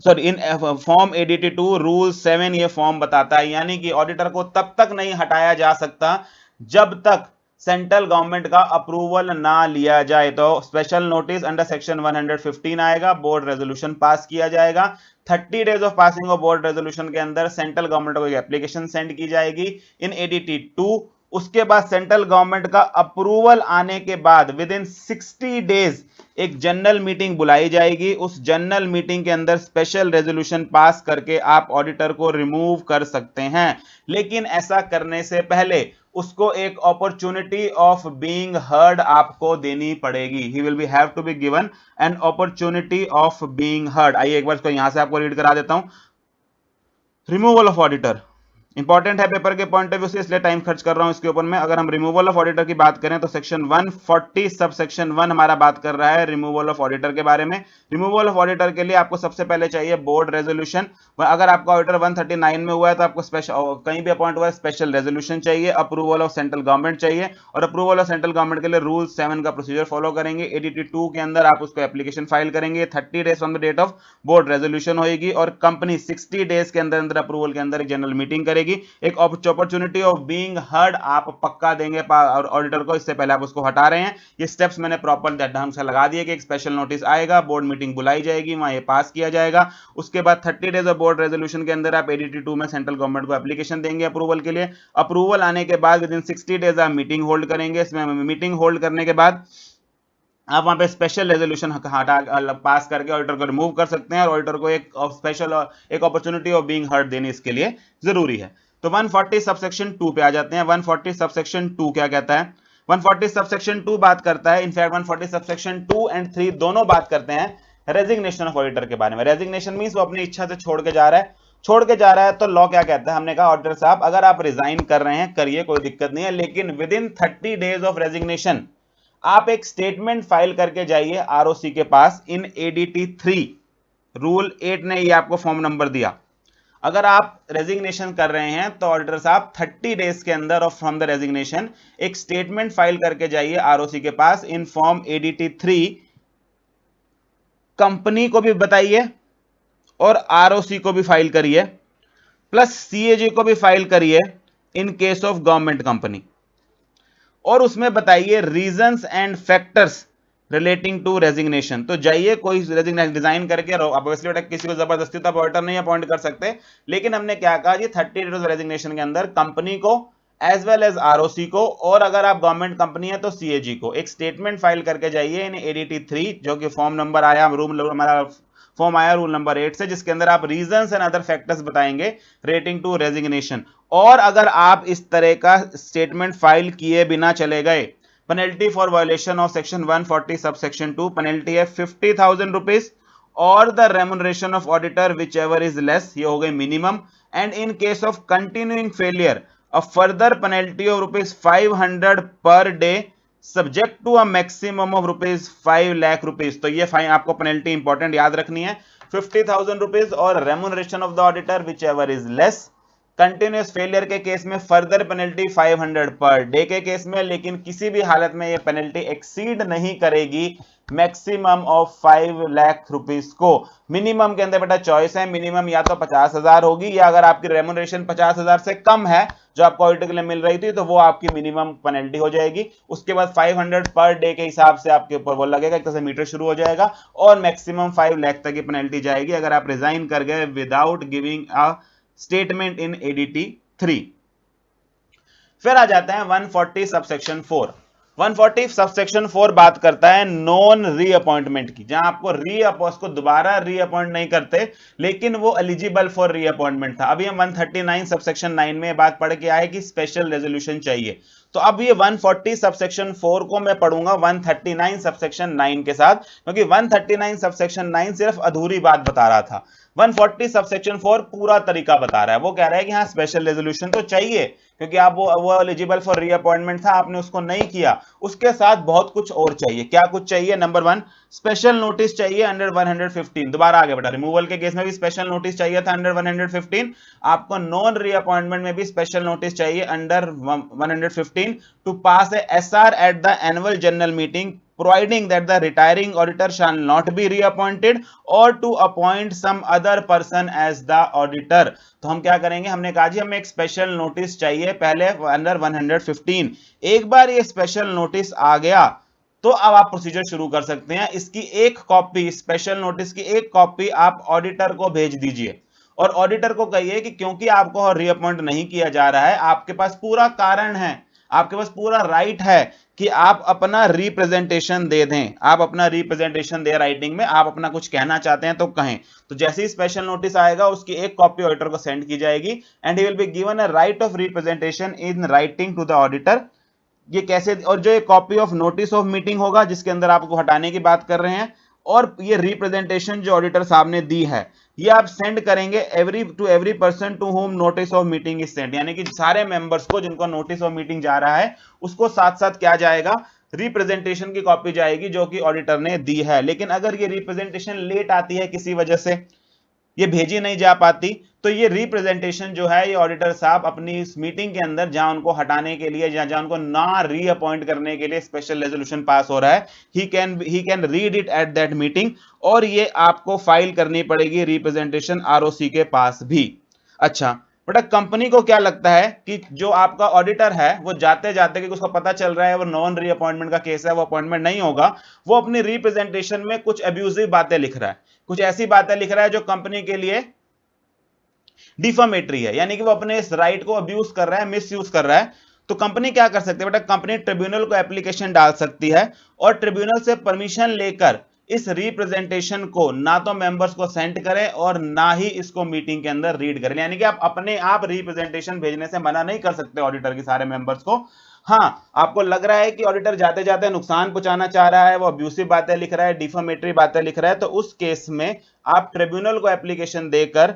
sorry in form ADT 2 rule 7 ये फॉर्म बताता है। यानी कि ऑडिटर को तब तक नहीं हटाया जा सकता जब तक सेंट्रल गवर्नमेंट का अप्रूवल ना लिया जाए। तो स्पेशल नोटिस अंडर सेक्शन 115 आएगा, बोर्ड रेजोल्यूशन पास किया जाएगा। 30 days of passing of board resolution के अंदर सेंट्रल गवर्नमेंट को एक एप्लीकेशन सेंड की जाएगी इन एडीटी 2। उसके बाद सेंट्रल गवर्नमेंट का अप्रूवल आने के बाद विद इन 60 डेज एक जनरल मीटिंग बुलाई जाएगी। उस जनरल मीटिंग के अंदर स्पेशल रेजोल्यूशन पास करके आप ऑडिटर को रिमूव कर सकते हैं। लेकिन ऐसा करने से पहले उसको एक अपॉर्चुनिटी ऑफ बीइंग हर्ड आपको देनी पड़ेगी। He will be have to be given an opportunity of being heard. आइए एक बार इसको यहां से आपको रीड करा देता हूं। रिमूवल ऑफ ऑडिटर इंपॉर्टेंट है पेपर के पॉइंट ऑफ व्यू से, इसलिए टाइम खर्च कर रहा हूं इसके ऊपर में। अगर हम रिमूवल ऑफ ऑडिटर की बात करें तो सेक्शन 140 सब सेक्शन 1 हमारा बात कर रहा है रिमूवल ऑफ ऑडिटर के बारे में। रिमूवल ऑफ ऑडिटर के लिए आपको सबसे पहले चाहिए बोर्ड रेजोल्यूशन। अगर आपका ऑडिटर 139 में हुआ है तो आपको स्पेशल कहीं भी अपॉइंट हुआ है स्पेशल रेजोल्यूशन चाहिए, अप्रूवल ऑफ सेंट्रल गवर्नमेंट चाहिए, और अप्रूवल ऑफ सेंट्रल गवर्नमेंट के लिए रूल 7 का प्रोसीजर फॉलो करेंगे। एडीटी 2 के अंदर आप उसको एप्लीकेशन फाइल करेंगे। 30 days from the date of board resolution होगी, और कंपनी 60 डेज के अंदर अप्रूवल के अंदर एक जनरल मीटिंग करेगी। एक अपॉर्चुनिटी ऑफ बीइंग हर्ड आप पक्का देंगे ऑडिटर को, इससे पहले आप उसको हटा रहे हैं। ये स्टेप्स मैंने प्रॉपर ढंग से लगा दिए कि एक स्पेशल नोटिस आएगा, बोर्ड मीटिंग बुलाई जाएगी, वहां ये पास किया जाएगा। उसके बाद 30 डेज ऑफ बोर्ड रेजोल्यूशन के अंदर आप एडीटी 2 में सेंट्रल गवर्नमेंट को एप्लीकेशन देंगे अप्रूवल के लिए। अप्रूवल आने के बाद विद इन 60 डेज आप मीटिंग होल्ड करेंगे। इसमें मीटिंग होल्ड करने के बाद आप वहां पे स्पेशल रेजोल्यूशन हटा पास करके ऑडिटर को रिमूव कर सकते हैं, और ऑडिटर को एक स्पेशल एक अपॉर्चुनिटी ऑफ बीइंग हर्ड देनी इसके लिए जरूरी है। तो 140 सबसेक्शन 2 पे आ जाते हैं। 140 सबसेक्शन 2 क्या कहता है? 140 सबसेक्शन 2 बात करता है, इनफैक्ट 140 सबसेक्शन 2 एंड 3 दोनों बात करते हैं रेजिग्नेशन ऑफ ऑडिटर के बारे में। रेजिग्नेशन मींस वो अपनी इच्छा से छोड़ के जा रहा है। तो लॉ क्या कहता है, हमने कहा ऑडिटर साहब अगर आप रिजाइन कर रहे हैं करिए, कोई दिक्कत नहीं है, लेकिन with in 30 days of resignation आप एक स्टेटमेंट फाइल करके जाइए आरओसी के पास इन एडीटी 3। रूल 8 ने ये आपको फॉर्म नंबर दिया। अगर आप रेजिग्नेशन कर रहे हैं तो ऑडिटर साहब 30 डेज के अंदर ऑफ फ्रॉम द रेजिग्नेशन एक स्टेटमेंट फाइल करके जाइए आरओसी के पास इन फॉर्म एडीटी 3। कंपनी को भी बताइए और आरओसी को भी फाइल करिए, प्लस सीएजी को भी फाइल करिए in case of government company, और उसमें बताइए reasons and factors relating to resignation. तो जाइए कोई रिजाइन करके, ऑब्वियसली किसी को जबरदस्ती तो ऑडिटर नहीं अपॉइंट कर सकते, लेकिन हमने क्या कहा जी 30 डेज रेजिग्नेशन के अंदर कंपनी को एज वेल एज आरओसी को, और अगर आप गवर्नमेंट कंपनी है तो सीएजी को एक स्टेटमेंट फाइल करके जाइए इन एडीटी 3, जो कि फॉर्म नंबर आया हमारा फॉर्म आया रूल नंबर 8 से, जिसके अंदर आप रीजंस एंड अदर फैक्टर्स बताएंगे रिलेटिंग टू रेजिग्नेशन। और अगर आप इस तरह का स्टेटमेंट फाइल किए बिना चले गए, penalty for violation of section 140 subsection 2, penalty है 50,000 रुपीज और the remuneration of auditor whichever is less, ये हो गई minimum, and in case of continuing failure a further penalty of ₹500 per day subject to a maximum of ₹5 lakh rupees. तो ये फाइन आपको पेनल्टी इंपॉर्टेंट याद रखनी है, 50,000 रुपीज और remuneration of the auditor whichever is less. Continuous failure के केस में फर्दर पेनल्टी 500 पर डे के केस में, लेकिन किसी भी हालत में ये पेनल्टी एक्सीड नहीं करेगी मैक्सिमम ऑफ 5 लाख रुपीस को। मिनिमम के अंदर बेटा चॉइस है, मिनिमम या तो 50,000 होगी, या अगर आपकी रेम्युनरेशन 50,000 से कम है जो आपको ऑडिटर के लिए मिल रही थी तो वो आपकी मिनिमम पेनल्टी हो जाएगी। उसके बाद 500 पर डे के हिसाब से आपके ऊपर वो लगेगा, एक तरह से मीटर शुरू हो जाएगा, और मैक्सिमम 5 लाख तक की पेनल्टी जाएगी अगर आप रिजाइन कर गए without giving a statement in ADT 3। फिर आ जाते हैं 140 सबसेक्शन 4। 140 सबसेक्शन 4 बात करता है नॉन रीअपॉइंटमेंट की, जहां आपको को दोबारा रीअपॉइंट नहीं करते, लेकिन वो एलिजिबल फॉर रीअपॉइंटमेंट था। अभी हम 139 सबसेक्शन 9 में बात पढ़ के आए कि स्पेशल रेजोल्यूशन चाहिए, तो अब ये 140 सबसेक्शन 4 को मैं पढ़ूंगा 139 सबसेक्शन 9 के साथ, क्योंकि 139 सबसेक्शन 9 सिर्फ अधूरी बात बता रहा था, 140 सबसेक्शन 4 पूरा तरीका बता रहा है। वो कह रहा है कि हाँ स्पेशल रेजोल्यूशन तो चाहिए, क्योंकि आप वो एलिजिबल फॉर रीअपॉइंटमेंट था, आपने उसको नहीं किया, उसके साथ बहुत कुछ और चाहिए। क्या कुछ चाहिए? नंबर 1 स्पेशल नोटिस चाहिए अंडर 115। दोबारा आगे बेटा, रिमूवल के केस में भी स्पेशल नोटिस चाहिए था अंडर 115, आपको नॉन रीअपॉइंटमेंट में भी स्पेशल नोटिस चाहिए under 115 to pass a SR at the annual general meeting providing that the retiring auditor shall not be reappointed or to appoint some other person as the auditor। तो हम क्या करेंगे, हमने कहा जी हमें एक स्पेशल नोटिस चाहिए पहले अंडर 115। एक बार ये स्पेशल नोटिस आ गया तो अब आप प्रोसीजर शुरू कर सकते हैं। इसकी एक कॉपी, स्पेशल नोटिस की एक कॉपी आप ऑडिटर को भेज दीजिए, और ऑडिटर को कहिए कि क्योंकि आपको रीअपॉइंट नहीं किया जा रहा है, आपके पास पूरा कारण है, आपके पास पूरा राइट है कि आप अपना रिप्रेजेंटेशन दे दें, आप अपना रिप्रेजेंटेशन दे राइटिंग में, आप अपना कुछ कहना चाहते हैं तो कहें। तो जैसे ही स्पेशल नोटिस आएगा उसकी एक कॉपी ऑडिटर को सेंड की जाएगी and he will be given a right of representation in writing to the auditor. ये कैसे? और जो एक copy of notice of meeting होगा जिसके अंदर आपको हटाने की बात कर रहे हैं, और ये रिप्रेजेंटेशन जो ऑडिटर साहब ने दी है ये आप सेंड करेंगे every person to whom notice of meeting is send, यानी कि सारे मेंबर्स को जिनको नोटिस ऑफ मीटिंग जा रहा है उसको साथ साथ क्या जाएगा, रिप्रेजेंटेशन की कॉपी जाएगी जो कि ऑडिटर ने दी है। लेकिन अगर ये रिप्रेजेंटेशन लेट आती है, किसी वजह से ये भेजी नहीं जा पाती, तो ये रिप्रेजेंटेशन जो है ये ऑडिटर साहब अपनी इस मीटिंग के अंदर जहां उनको हटाने के लिए, जहां उनको ना रीअपॉइंट करने के लिए स्पेशल रेजोल्यूशन पास हो रहा है, he can read it at that meeting, और ये आपको फाइल करनी पड़ेगी रिप्रेजेंटेशन आरओसी के पास भी। अच्छा बेटा, कंपनी को क्या लगता है कि जो आपका ऑडिटर है वो जाते जाते, कि उसको पता चल रहा है वो नॉन रीअपॉइंटमेंट का केस है, वो अपॉइंटमेंट नहीं होगा, वो अपनी रिप्रेजेंटेशन में कुछ अब्यूजिव बातें लिख रहा है, कुछ ऐसी बातें लिख रहा है जो कंपनी के लिए डिफामेटरी है, यानी कि वो अपने इस राइट को अब्यूज कर रहा है, मिसयूज कर रहा है। तो कंपनी क्या कर सकती है बेटा, कंपनी ट्रिब्यूनल को एप्लीकेशन डाल सकती है और ट्रिब्यूनल से परमिशन लेकर इस रिप्रेजेंटेशन को ना तो मेंबर्स को सेंड करें और ना ही इसको मीटिंग के अंदर रीड करें, यानी कि आप अपने आप रिप्रेजेंटेशन भेजने से मना नहीं कर सकते ऑडिटर के सारे मेंबर्स को। हाँ, आपको लग रहा है कि ऑडिटर जाते जाते नुकसान पहुंचाना चाह रहा है, वो अब्यूसिव बातें लिख रहा है, डिफेमेटरी बातें लिख रहा है, तो उस केस में आप ट्रिब्यूनल को एप्लीकेशन देकर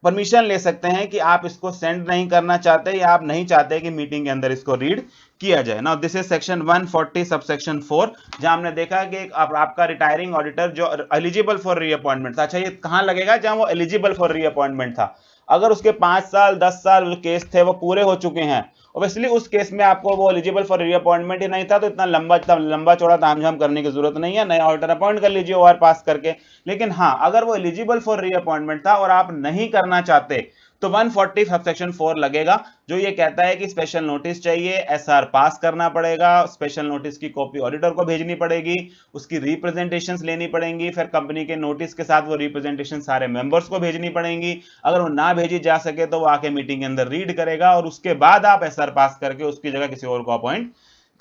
परमिशन ले सकते हैं कि आप इसको सेंड नहीं करना चाहते या आप नहीं चाहते कि मीटिंग के अंदर इसको रीड किया जाए। Now this is section 140 subsection 4, जहां हमने देखा कि आपका रिटायरिंग ऑडिटर जो एलिजिबल फॉर रीअपॉइंटमेंट था। अच्छा, ये कहां लगेगा? जहां वो एलिजिबल फॉर रीअपॉइंटमेंट था। अगर उसके 5 साल 10 साल केस थे वो पूरे हो चुके हैं, ऑब्वियसली उस केस में आपको वो एलिजिबल फॉर रीअपॉइंटमेंट ही नहीं था, तो इतना लंबा चौड़ा तामझाम करने की जरूरत नहीं है, नया ऑडिटर अपॉइंट कर लीजिए ओआर पास करके। लेकिन हाँ, अगर वो एलिजिबल फॉर रीअपॉइंटमेंट था और आप नहीं करना चाहते, तो 140 सबसेक्शन 4 लगेगा, जो ये कहता है कि स्पेशल नोटिस चाहिए, एसआर पास करना पड़ेगा, स्पेशल नोटिस की कॉपी ऑडिटर को भेजनी पड़ेगी, उसकी रिप्रेजेंटेशंस लेनी पड़ेंगी, फिर कंपनी के नोटिस के साथ वो रिप्रेजेंटेशन सारे मेंबर्स को भेजनी पड़ेंगी। अगर वो ना भेजी जा सके तो वो आके मीटिंग के अंदर रीड करेगा और उसके बाद आप एसआर पास करके उसकी जगह किसी और को अपॉइंट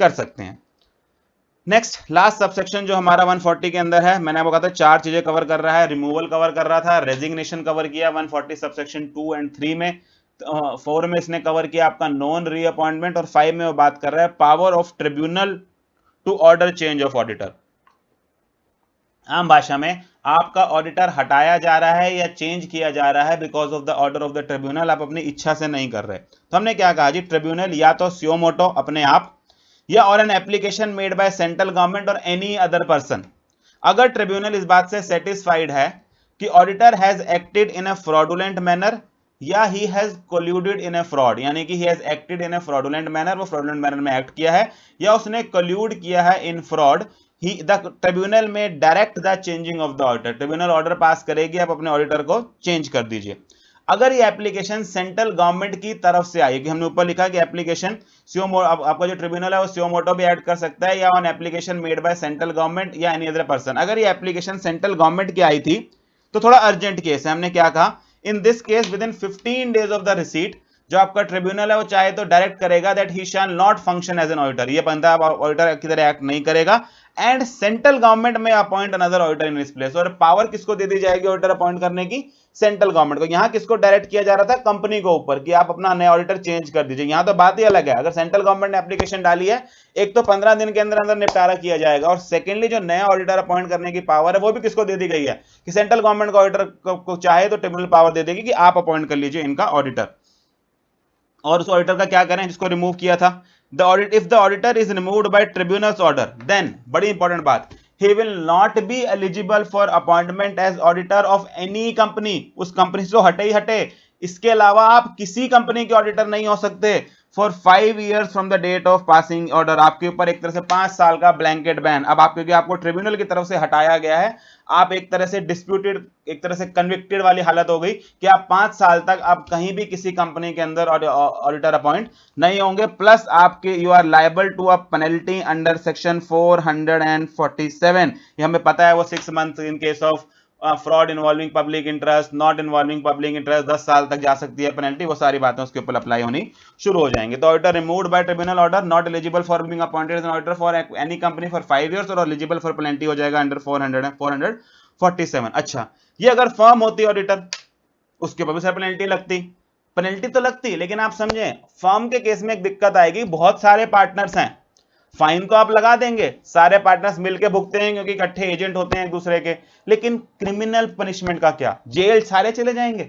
कर सकते हैं। नेक्स्ट लास्ट सबसेक्शन जो हमारा 140 के अंदर है, मैंने आपको कहा था 4 चीजें कवर कर रहा है। रिमूवल कवर कर रहा था, रेजिग्नेशन कवर किया 140 सबसेक्शन 2 एंड 3 में, 4 में इसने कवर किया आपका नॉन रीअपॉइंटमेंट, और 5 में वो बात कर रहा है power of tribunal to order change of auditor. आम भाषा में आपका ऑडिटर हटाया जा रहा है या चेंज किया जा रहा है because of the order of the tribunal, आप अपनी इच्छा से नहीं कर रहे। तो हमने क्या कहा जी, ट्रिब्यूनल या तो स्यो मोटो अपने आप, या और an application made by central government और एनी अदर पर्सन। अगर ट्रिब्यूनल इस बात से सेटिस्फाइड है कि auditor has acted in a fraudulent manner या he has colluded in a fraud, यानी कि he has acted in a fraudulent manner, वो फ्रॉडुलेंट मैनर में एक्ट किया है या उसने कोल्यूड किया है इन फ्रॉड, ही the tribunal may direct the changing of the auditor. Tribunal order pass करेगी, आप अपने ऑडिटर को चेंज कर दीजिए। अगर ये एप्लीकेशन सेंट्रल गवर्नमेंट की तरफ से आई, कि हमने ऊपर लिखा कि एप्लीकेशन आपका जो ट्रिब्यूनल है वो स्यो मोटो भी ऐड कर सकता है या on application made by central government या एनी अदर पर्सन। अगर ये एप्लीकेशन सेंट्रल गवर्नमेंट की आई थी तो थोड़ा अर्जेंट केस है। हमने क्या कहा, in this case within 15 days of the receipt, जो आपका ट्रिब्यूनल है वो चाहे तो डायरेक्ट करेगा that he shall not function as an auditor, ये बंदा ऑडिटर की तरह एक्ट नहीं करेगा, एंड सेंट्रल गवर्नमेंट में appoint another auditor in his place. और पावर किसको दे दी जाएगी ऑडिटर अपॉइंट करने की? सेंट्रल गवर्नमेंट को। यहां किसको डायरेक्ट किया जा रहा था? कंपनी को ऊपर, कि आप अपना नया ऑडिटर चेंज कर दीजिए। यहां तो बात ही अलग है, अगर सेंट्रल गवर्नमेंट ने एप्लीकेशन डाली है, एक तो 15 दिन के अंदर अंदर निपटारा किया जाएगा, और सेकेंडली जो नया ऑडिटर अपॉइंट करने की पावर है वो भी किसको दे दी गई है कि सेंट्रल गवर्नमेंट को ऑडिटर को चाहे तो ट्रिब्यूनल पावर दे देगी कि आप अपॉइंट कर लीजिए इनका ऑडिटर। और उस ऑडिटर का क्या करें जिसको रिमूव किया था? The audit if the auditor is removed by tribunal's order, then बड़ी इंपॉर्टेंट बात, he will not be eligible for appointment as auditor of any company। उस कंपनी से तो हटे ही हटे, इसके अलावा आप किसी कंपनी के ऑडिटर नहीं हो सकते for 5 years from the date of passing order. आपके ऊपर एक तरह से 5 साल का ब्लैंकेट बैन। अब आप, क्योंकि आपको ट्रिब्यूनल की तरफ से हटाया गया है, आप एक तरह से डिस्प्यूटेड, एक तरह से कन्विक्टेड वाली हालत हो गई कि आप 5 साल तक आप कहीं भी किसी कंपनी के अंदर ऑडिटर अपॉइंट नहीं होंगे। प्लस आपके you are liable to a penalty under section 447। ये हमें पता है, वो 6 months in case of fraud involving public interest, not involving public interest, 10 साल तक जा सकती है पेनल्टी। वो सारी बातें उसके ऊपर अप्लाई होनी शुरू हो जाएंगे। तो auditor removed by tribunal order, not eligible for being appointed as an auditor for any company for 5 years, और एलिजिबल फॉर पेनल्टी हो जाएगा अंडर 447। अच्छा, ये अगर फर्म होती ऑडिटर, उसके ऊपर भी सर पेनल्टी लगती। पेनल्टी तो लगती, लेकिन आप समझें फर्म के केस में एक दिक्कत आएगी, बहुत सारे पार्टनर्स हैं। फाइन तो आप लगा देंगे, सारे पार्टनर्स मिलकर भुगते हैं क्योंकि इकट्ठे एजेंट होते हैं एक दूसरे के, लेकिन क्रिमिनल पनिशमेंट का क्या? जेल सारे चले जाएंगे।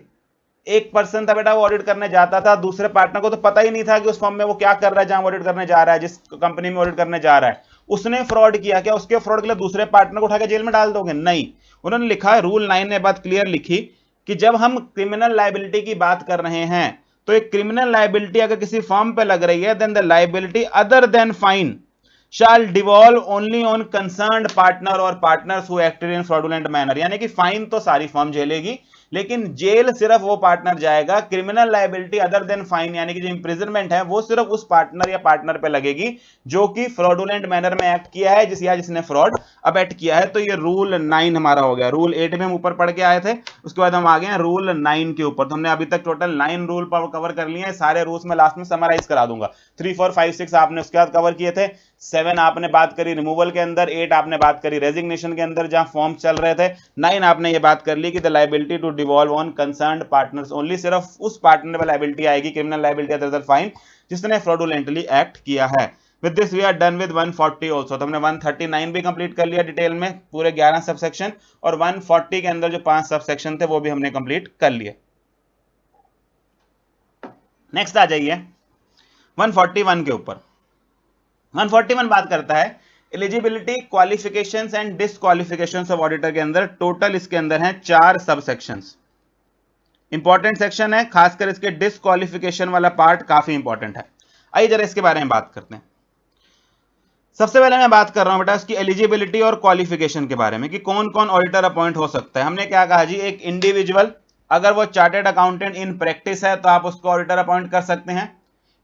एक पर्सन था बेटा, वो ऑडिट करने जाता था, दूसरे पार्टनर को तो पता ही नहीं था कि उस फर्म में वो क्या कर रहा है, जहां ऑडिट करने जा रहा है, जिस कंपनी में ऑडिट करने जा रहा है, उसने फ्रॉड किया। क्या उसके फ्रॉड के लिए दूसरे पार्टनर को उठा के जेल में डाल दोगे? नहीं। उन्होंने लिखा है, रूल 9 ने बात क्लियर लिखी कि जब हम क्रिमिनल लायबिलिटी की बात कर रहे हैं, तो एक क्रिमिनल लायबिलिटी अगर किसी फर्म पे लग रही है, then the liability other than fine shall devolve only on concerned partner or partners who acted in fraudulent manner। यानी कि फाइन तो सारी फर्म झेलेगी, लेकिन जेल सिर्फ वो पार्टनर जाएगा। Criminal liability other than fine, यानी कि जो इंप्रिजनमेंट है वो सिर्फ उस पार्टनर या पार्टनर पे लगेगी जो कि फ्रॉडुलेंट मैनर में एक्ट किया है, जिसने फ्रॉड अब एक्ट किया है। तो ये रूल 9 हमारा हो गया। रूल 8 में हम ऊपर पढ़ के आए थे, उसके बाद हम आ गए हैं रूल 9 के ऊपर। तो हमने अभी तक टोटल 9 रूल कवर कर लिए हैं। सारे रूल्स में लास्ट में समराइज करा दूंगा। 3, 4, 5, 6 आपने उसके बाद कवर किए थे। 7 आपने बात करी रिमूवल के अंदर, 8 आपने बात करी रेजिग्नेशन के अंदर जहां फॉर्म चल रहे थे, 9 आपने ये बात कर ली कि the liability to devolve on concerned partners only, सिर्फ उस पार्टनर पर लायबिलिटी आएगी, क्रिमिनल लायबिलिटी अदर फाइन, जिसने फ्रॉडुलेंटली एक्ट किया है। With this we are done with 140 also. तो हमने 139 भी कंप्लीट कर लिया डिटेल में, पूरे 11 सबसेक्शन, और 140 के अंदर जो 5 सबसेक्शन थे वो भी हमने कंप्लीट कर लिए। नेक्स्ट आ जाइए 141 के ऊपर। 141 बात करता है eligibility, qualifications and disqualifications of auditor के अंदर। टोटल इसके अंदर हैं 4 सब सेक्शंस। इंपॉर्टेंट सेक्शन है, खासकर इसके डिसक्वालिफिकेशन वाला पार्ट काफी इंपॉर्टेंट है। आइए जरा इसके बारे में बात करते हैं। सबसे पहले मैं बात कर रहा हूं बेटा उसकी एलिजिबिलिटी और क्वालिफिकेशन के बारे में कि कौन कौन ऑडिटर अपॉइंट हो सकता है। हमने क्या कहा जी, एक इंडिविजुअल अगर वो चार्टर्ड अकाउंटेंट इन प्रैक्टिस है तो आप उसको ऑडिटर अपॉइंट कर सकते हैं।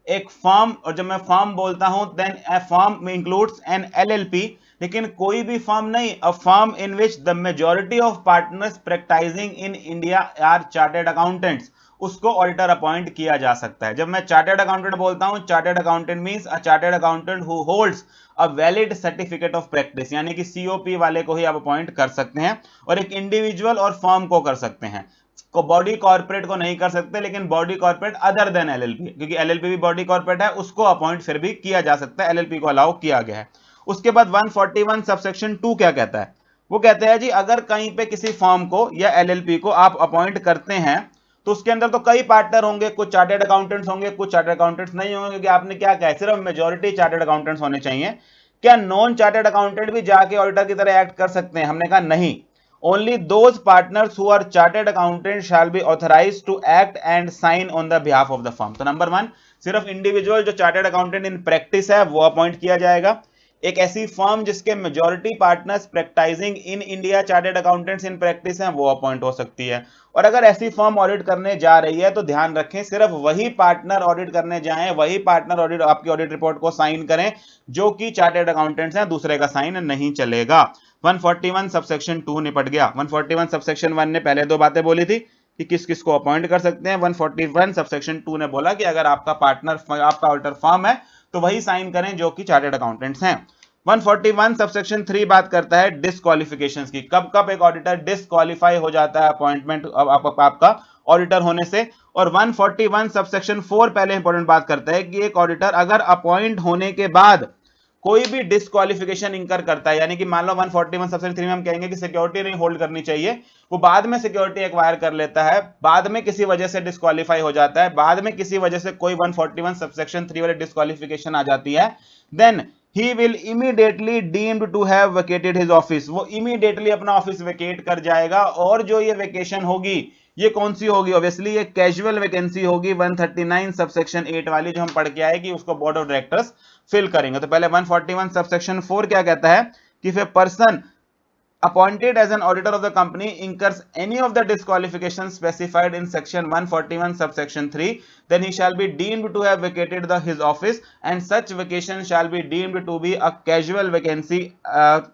एक फर्म, और जब मैं फर्म बोलता हूं then a firm includes an LLP, लेकिन कोई भी फर्म नहीं, a firm in which the majority of partners practising in India are chartered accountants, उसको ऑडिटर अपॉइंट किया जा सकता है। जब मैं चार्टर्ड अकाउंटेंट बोलता हूं, chartered accountant means a chartered accountant who holds a valid certificate of practice, यानी कि सीओपी वाले को ही आप अपॉइंट कर सकते हैं, और एक इंडिविजुअल और फर्म को कर सकते हैं। को बॉडी कॉर्पोरेट को नहीं कर सकते, लेकिन body corporate other than LLP, क्योंकि एलएलपी भी बॉडी कॉर्पोरेट है, उसको अपॉइंट फिर भी किया जा सकता है, एलएलपी को अलाउ किया गया है। उसके बाद 141 सबसेक्शन 2 क्या कहता है, वो कहता है जी अगर कहीं पे किसी फर्म को या एलएलपी को आप अपॉइंट करते हैं तो उसके अंदर तो कई पार्टनर होंगे, कुछ चार्टर्ड अकाउंटेंट्स होंगे, कुछ चार्टर्ड अकाउंटेंट्स नहीं होंगे, क्योंकि आपने क्या कहा है सिर्फ मेजॉरिटी चार्टर्ड अकाउंटेंट्स होने चाहिए। क्या नॉन चार्टर्ड अकाउंटेंट भी जाके ऑडिटर की तरह एक्ट कर सकते हैं? हमने कहा नहीं, only those partners who are chartered accountants shall be authorized to act and sign on the behalf of the firm। तो नंबर 1 सिर्फ इंडिविजुअल जो चार्टर्ड अकाउंटेंट इन प्रैक्टिस है वो अपॉइंट किया जाएगा। एक ऐसी फर्म जिसके majority partners practising in India chartered accountants in practice हैं वो अपॉइंट हो सकती है। और अगर ऐसी फर्म ऑडिट करने जा रही है तो ध्यान रखें सिर्फ वही पार्टनर ऑडिट करने जाएं, वही पार्टनर ऑडिट आपकी ऑडिट रिपोर्ट को साइन करें जो कि चार्टर्ड अकाउंटेंट्स हैं, दूसरे का साइन नहीं चलेगा। 141 सबसेक्शन 2 निपट गया। 141 सबसेक्शन 1 ने पहले 2 बातें बोली थी कि किस किस को अपॉइंट कर सकते हैं। 141 सबसेक्शन 2 ने बोला कि अगर आपका पार्टनर आपका ऑडिटर फर्म है तो वही साइन करें जो कि चार्टर्ड अकाउंटेंट्स हैं। 141 सबसेक्शन 3 बात करता है डिसक्वालिफिकेशंस की, कब कब एक ऑडिटर डिसक्वालीफाई हो जाता है अपॉइंटमेंट आपका ऑडिटर होने से। और 141 सबसेक्शन 4 पहले इंपॉर्टेंट बात करता है कि एक ऑडिटर अगर अपॉइंट होने के बाद कोई भी डिसक्वालिफिकेशन इंकर करता है, यानी कि मान लो 141 सबसेक्शन 3 में हम कहेंगे कि सिक्योरिटी नहीं होल्ड करनी चाहिए, वो बाद में सिक्योरिटी एक्वायर कर लेता है, बाद में किसी वजह से डिसक्वालीफाई हो जाता है, बाद में किसी वजह से कोई 141 सबसेक्शन 3 वाली डिसक्वालिफिकेशन आ जाती है, then he will immediately deemed to have vacated his office, वो immediately अपना ऑफिस वेकेट कर जाएगा। और जो ये वेकेशन होगी ये कौन सी होगी? ऑब्वियसली ये कैजुअल वैकेंसी होगी 139 सबसेक्शन 8 वाली, जो हम पढ़ के आए कि उसको बोर्ड ऑफ डायरेक्टर्स फिल करेंगे। तो पहले 141 सबसेक्शन 4 क्या कहता है कि if a person appointed as an auditor of the company incurs any of the disqualifications specified in section 141 subsection 3, then he shall be deemed to have vacated his office, and such vacation shall be deemed to be a casual vacancy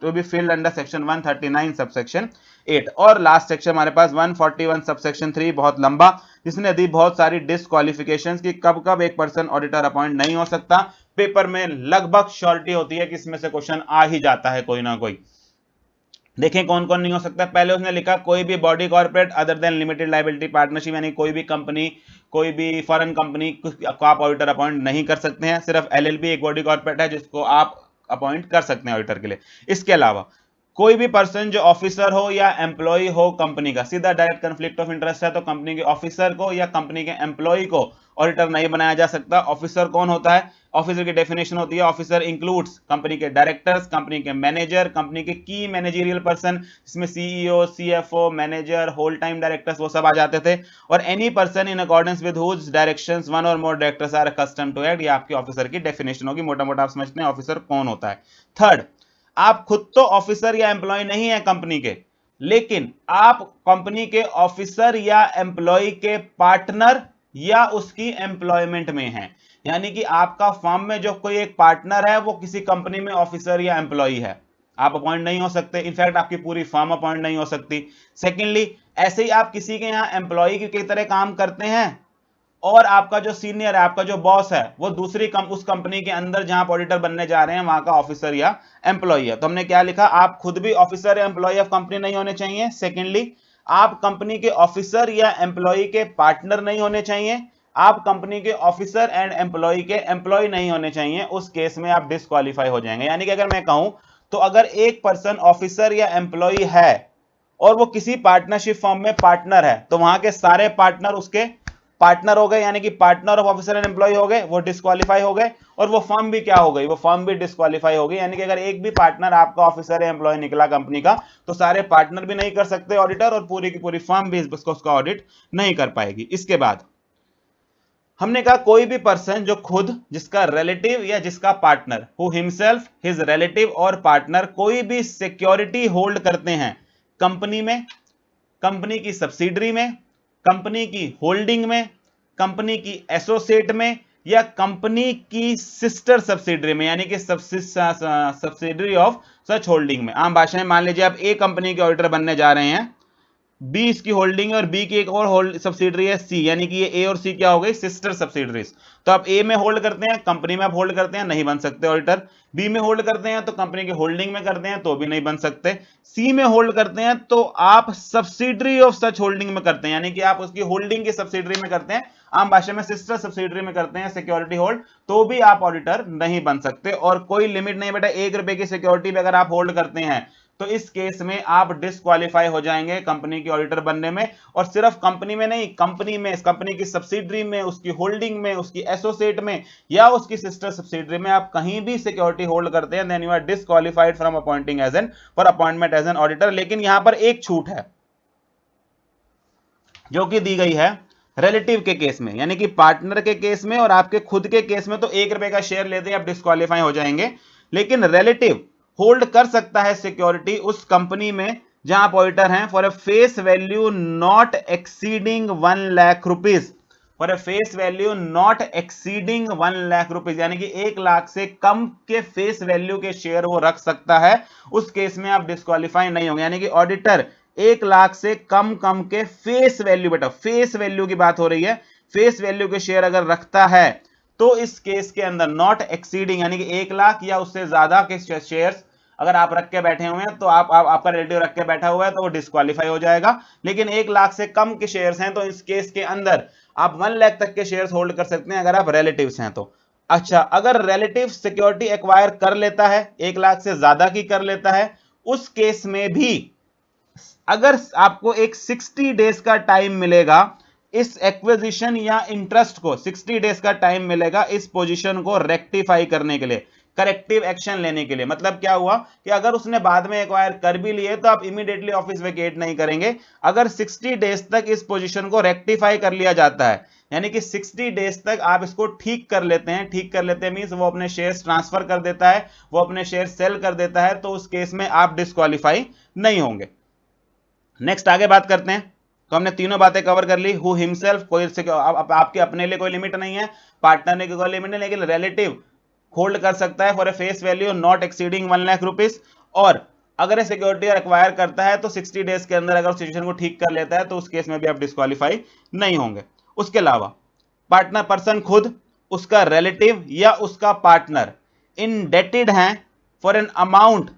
to be filled under section 139 subsection 8। और लास्ट सेक्शन हमारे पास 141 सबसेक्शन 3 बहुत लंबा, जिसने दी बहुत सारी डिसक्वालिफिकेशंस की कब कब एक पर्सन ऑडिटर अपॉइंट नहीं हो सकता। पेपर में लगभग श्योरिटी होती है कि इसमें से क्वेश्चन आ ही जाता है कोई ना कोई। देखें कौन कौन नहीं हो सकता। पहले उसने लिखा कोई भी body corporate other than limited liability partnership, यानी कोई भी कंपनी, कोई भी फॉरेन कंपनी को आप ऑडिटर अपॉइंट नहीं कर सकते हैं। सिर्फ एलएलपी एक बॉडी कॉर्पोरेट है जिसको आप अपॉइंट कर सकते हैं ऑडिटर के लिए। इसके अलावा कोई भी पर्सन जो ऑफिसर हो या एम्प्लॉय हो कंपनी का, सीधा डायरेक्ट कंफ्लिक्ट ऑफ इंटरेस्ट है तो कंपनी के ऑफिसर को या कंपनी के एम्प्लॉय को ऑडिटर नहीं बनाया जा सकता। ऑफिसर कौन होता है? ऑफिसर की डेफिनेशन होती है ऑफिसर इंक्लूड्स कंपनी के डायरेक्टर्स, कंपनी के मैनेजर, कंपनी के की मैनेजरियल पर्सन, जिसमें CEO, CFO, manager, whole time directors वो सब आ जाते थे। और any person in accordance with whose directions one और more directors are accustomed to act, ये आपकी ऑफिसर की डेफिनेशन होगी। मोटा मोटा आप समझते हैं ऑफिसर कौन होता है। थर्ड, आप खुद तो ऑफिसर या एम्प्लॉय नहीं है कंपनी के, लेकिन आप कंपनी के ऑफिसर या एम्प्लॉय के पार्टनर या उसकी एम्प्लॉयमेंट में हैं, यानी कि आपका फर्म में जो कोई एक पार्टनर है वो किसी कंपनी में ऑफिसर या एम्प्लॉय है, आप अपॉइंट नहीं हो सकते। इनफैक्ट आपकी पूरी फर्म अपॉइंट नहीं हो सकती। सेकेंडली, ऐसे ही आप किसी के यहां एम्प्लॉय की तरह काम करते हैं और आपका जो सीनियर है, आपका जो बॉस है, वो दूसरी उस कंपनी के अंदर जहां ऑडिटर बनने जा रहे हैं वहां का ऑफिसर या एम्प्लॉय है। तो हमने क्या लिखा? आप खुद भी ऑफिसर या एम्प्लॉय ऑफ कंपनी नहीं होने चाहिए। सेकेंडली, आप कंपनी के ऑफिसर या एम्प्लॉय के पार्टनर नहीं होने चाहिए, आप कंपनी के ऑफिसर एंड एम्प्लॉय के एम्प्लॉय नहीं होने चाहिए, उस केस में आप डिस्क्वालीफाई हो जाएंगे। यानी कि अगर मैं कहूं तो अगर एक पर्सन ऑफिसर या एम्प्लॉय है और वो किसी पार्टनरशिप फर्म में पार्टनर है, तो वहां के सारे पार्टनर उसके पार्टनर हो गए, यानी कि partner of officer and employ हो गए, वो डिस्क्वालीफाई हो गए, और वो फर्म भी क्या हो गई, वो फर्म भी डिस्क्वालीफाई हो गई। यानी कि अगर एक भी पार्टनर आपका ऑफिसर या एम्प्लॉय निकला कंपनी का, तो सारे पार्टनर भी नहीं कर सकते ऑडिटर, और पूरी की पूरी फर्म भी उसका ऑडिट नहीं कर पाएगी। इसके बाद हमने कहा कोई भी पर्सन जो खुद, जिसका रिलेटिव या जिसका partner, who himself, his relative और पार्टनर कोई भी सिक्योरिटी होल्ड करते हैं कंपनी में, कंपनी की सब्सिडरी में, कंपनी की होल्डिंग में, कंपनी की एसोसिएट में, या कंपनी की सिस्टर सब्सिडरी में, यानी कि सब्सिडरी ऑफ सच होल्डिंग में। आम भाषा में मान लीजिए आप ए कंपनी के ऑडिटर बनने जा रहे हैं, बी इसकी होल्डिंग है और बी की एक और होल्ड सब्सिडरी है सी, यानी कि ये ए और सी क्या हो गई, सिस्टर सब्सिडरीज। तो आप ए में होल्ड करते हैं, कंपनी में आप होल्ड करते हैं, नहीं बन सकते ऑडिटर। बी में होल्ड करते हैं तो कंपनी की होल्डिंग में करते हैं तो भी नहीं बन सकते। सी में होल्ड करते हैं तो आप सब्सिडरी ऑफ सच होल्डिंग में करते हैं, यानी कि आप उसकी होल्डिंग की सब्सिडरी में करते हैं, आम भाषा में सिस्टर सब्सिडरी में करते हैं सिक्योरिटी होल्ड, तो भी आप ऑडिटर नहीं बन सकते। और कोई लिमिट नहीं बेटा, 1 रुपए की सिक्योरिटी भी अगर आप होल्ड करते हैं तो इस केस में आप डिस्क्वालीफाई हो जाएंगे कंपनी के ऑडिटर बनने में। और सिर्फ कंपनी में नहीं, कंपनी में, कंपनी की सब्सिडरी में, उसकी होल्डिंग में, उसकी एसोसिएट में, या उसकी सिस्टर सब्सिडरी में आप कहीं भी सिक्योरिटी होल्ड करते हैं, then you are disqualified from appointing as an for appointment as an auditor. लेकिन यहां पर एक छूट है जो कि दी गई है रिलेटिव के केस में, यानी कि पार्टनर के केस में और आपके खुद के केस में तो 1 रुपए का शेयर लेते हैं आप डिस्क्वालीफाई हो जाएंगे। लेकिन रिलेटिव होल्ड कर सकता है सिक्योरिटी उस कंपनी में जहां आप ऑडिटर हैं, for a face value not exceeding 1 lakh rupees, for a face value not exceeding 1 lakh rupees, यानी कि 1 लाख से कम के फेस वैल्यू के शेयर वो रख सकता है, उस केस में आप डिस्क्वालीफाई नहीं होंगे। यानी कि ऑडिटर 1 लाख से कम के फेस वैल्यू, बेटा फेस वैल्यू की बात हो रही है, फेस वैल्यू के शेयर अगर रखता है तो इस केस के अंदर नॉट एक्सीडिंग, यानी कि 1 लाख या उससे ज्यादा के शेयर्स अगर आप रख के बैठे हुए हैं, तो आपका रिलेटिव रख के बैठा हुआ है तो वो डिस्क्वालीफाई हो जाएगा। लेकिन 1 लाख से कम के शेयर्स हैं तो इस केस के अंदर आप 1 लाख तक के शेयर्स होल्ड कर सकते हैं अगर आप रिलेटिव्स हैं तो। अच्छा, अगर रिलेटिव सिक्योरिटी एक्वायर कर लेता है, 1 लाख से ज्यादा की कर लेता है, उस केस में भी अगर आपको एक 60 डेज का टाइम मिलेगा इस एक्विजिशन या इंटरेस्ट को, 60 डेज का टाइम मिलेगा इस पोजीशन को रेक्टिफाई करने के लिए, करेक्टिव एक्शन लेने के लिए। मतलब क्या हुआ कि अगर उसने बाद में एक्वायर कर भी लिए तो आप इमीडिएटली ऑफिस वेकेट नहीं करेंगे, अगर 60 डेज तक इस पोजीशन को रेक्टिफाई कर लिया जाता है, यानी कि 60 डेज तक आप इसको ठीक कर लेते हैं, ठीक कर लेते हैं मींस वो अपने शेयर्स ट्रांसफर कर देता है, वो अपने शेयर सेल कर देता है, तो उस केस में आप डिस्क्वालीफाई नहीं होंगे। नेक्स्ट आगे बात करते हैं। तो हमने तीनों बातें कवर कर ली, हु हिमसेल्फ, कोई आपके अपने लिए कोई लिमिट नहीं है, पार्टनर ने कोई लिमिट नहीं, लेकिन रिलेटिव होल्ड कर सकता है for A face value not exceeding 1 lakh rupees, और अगर ये सिक्योरिटी एक्वायर करता है तो 60 डेज के अंदर अगर सिचुएशन को ठीक कर लेता है तो उस केस में भी आप डिस्क्वालीफाई नहीं होंगे। उसके अलावा पार्टनर पर्सन खुद, उसका रिलेटिव या उसका पार्टनर इनडेटेड हैं for an amount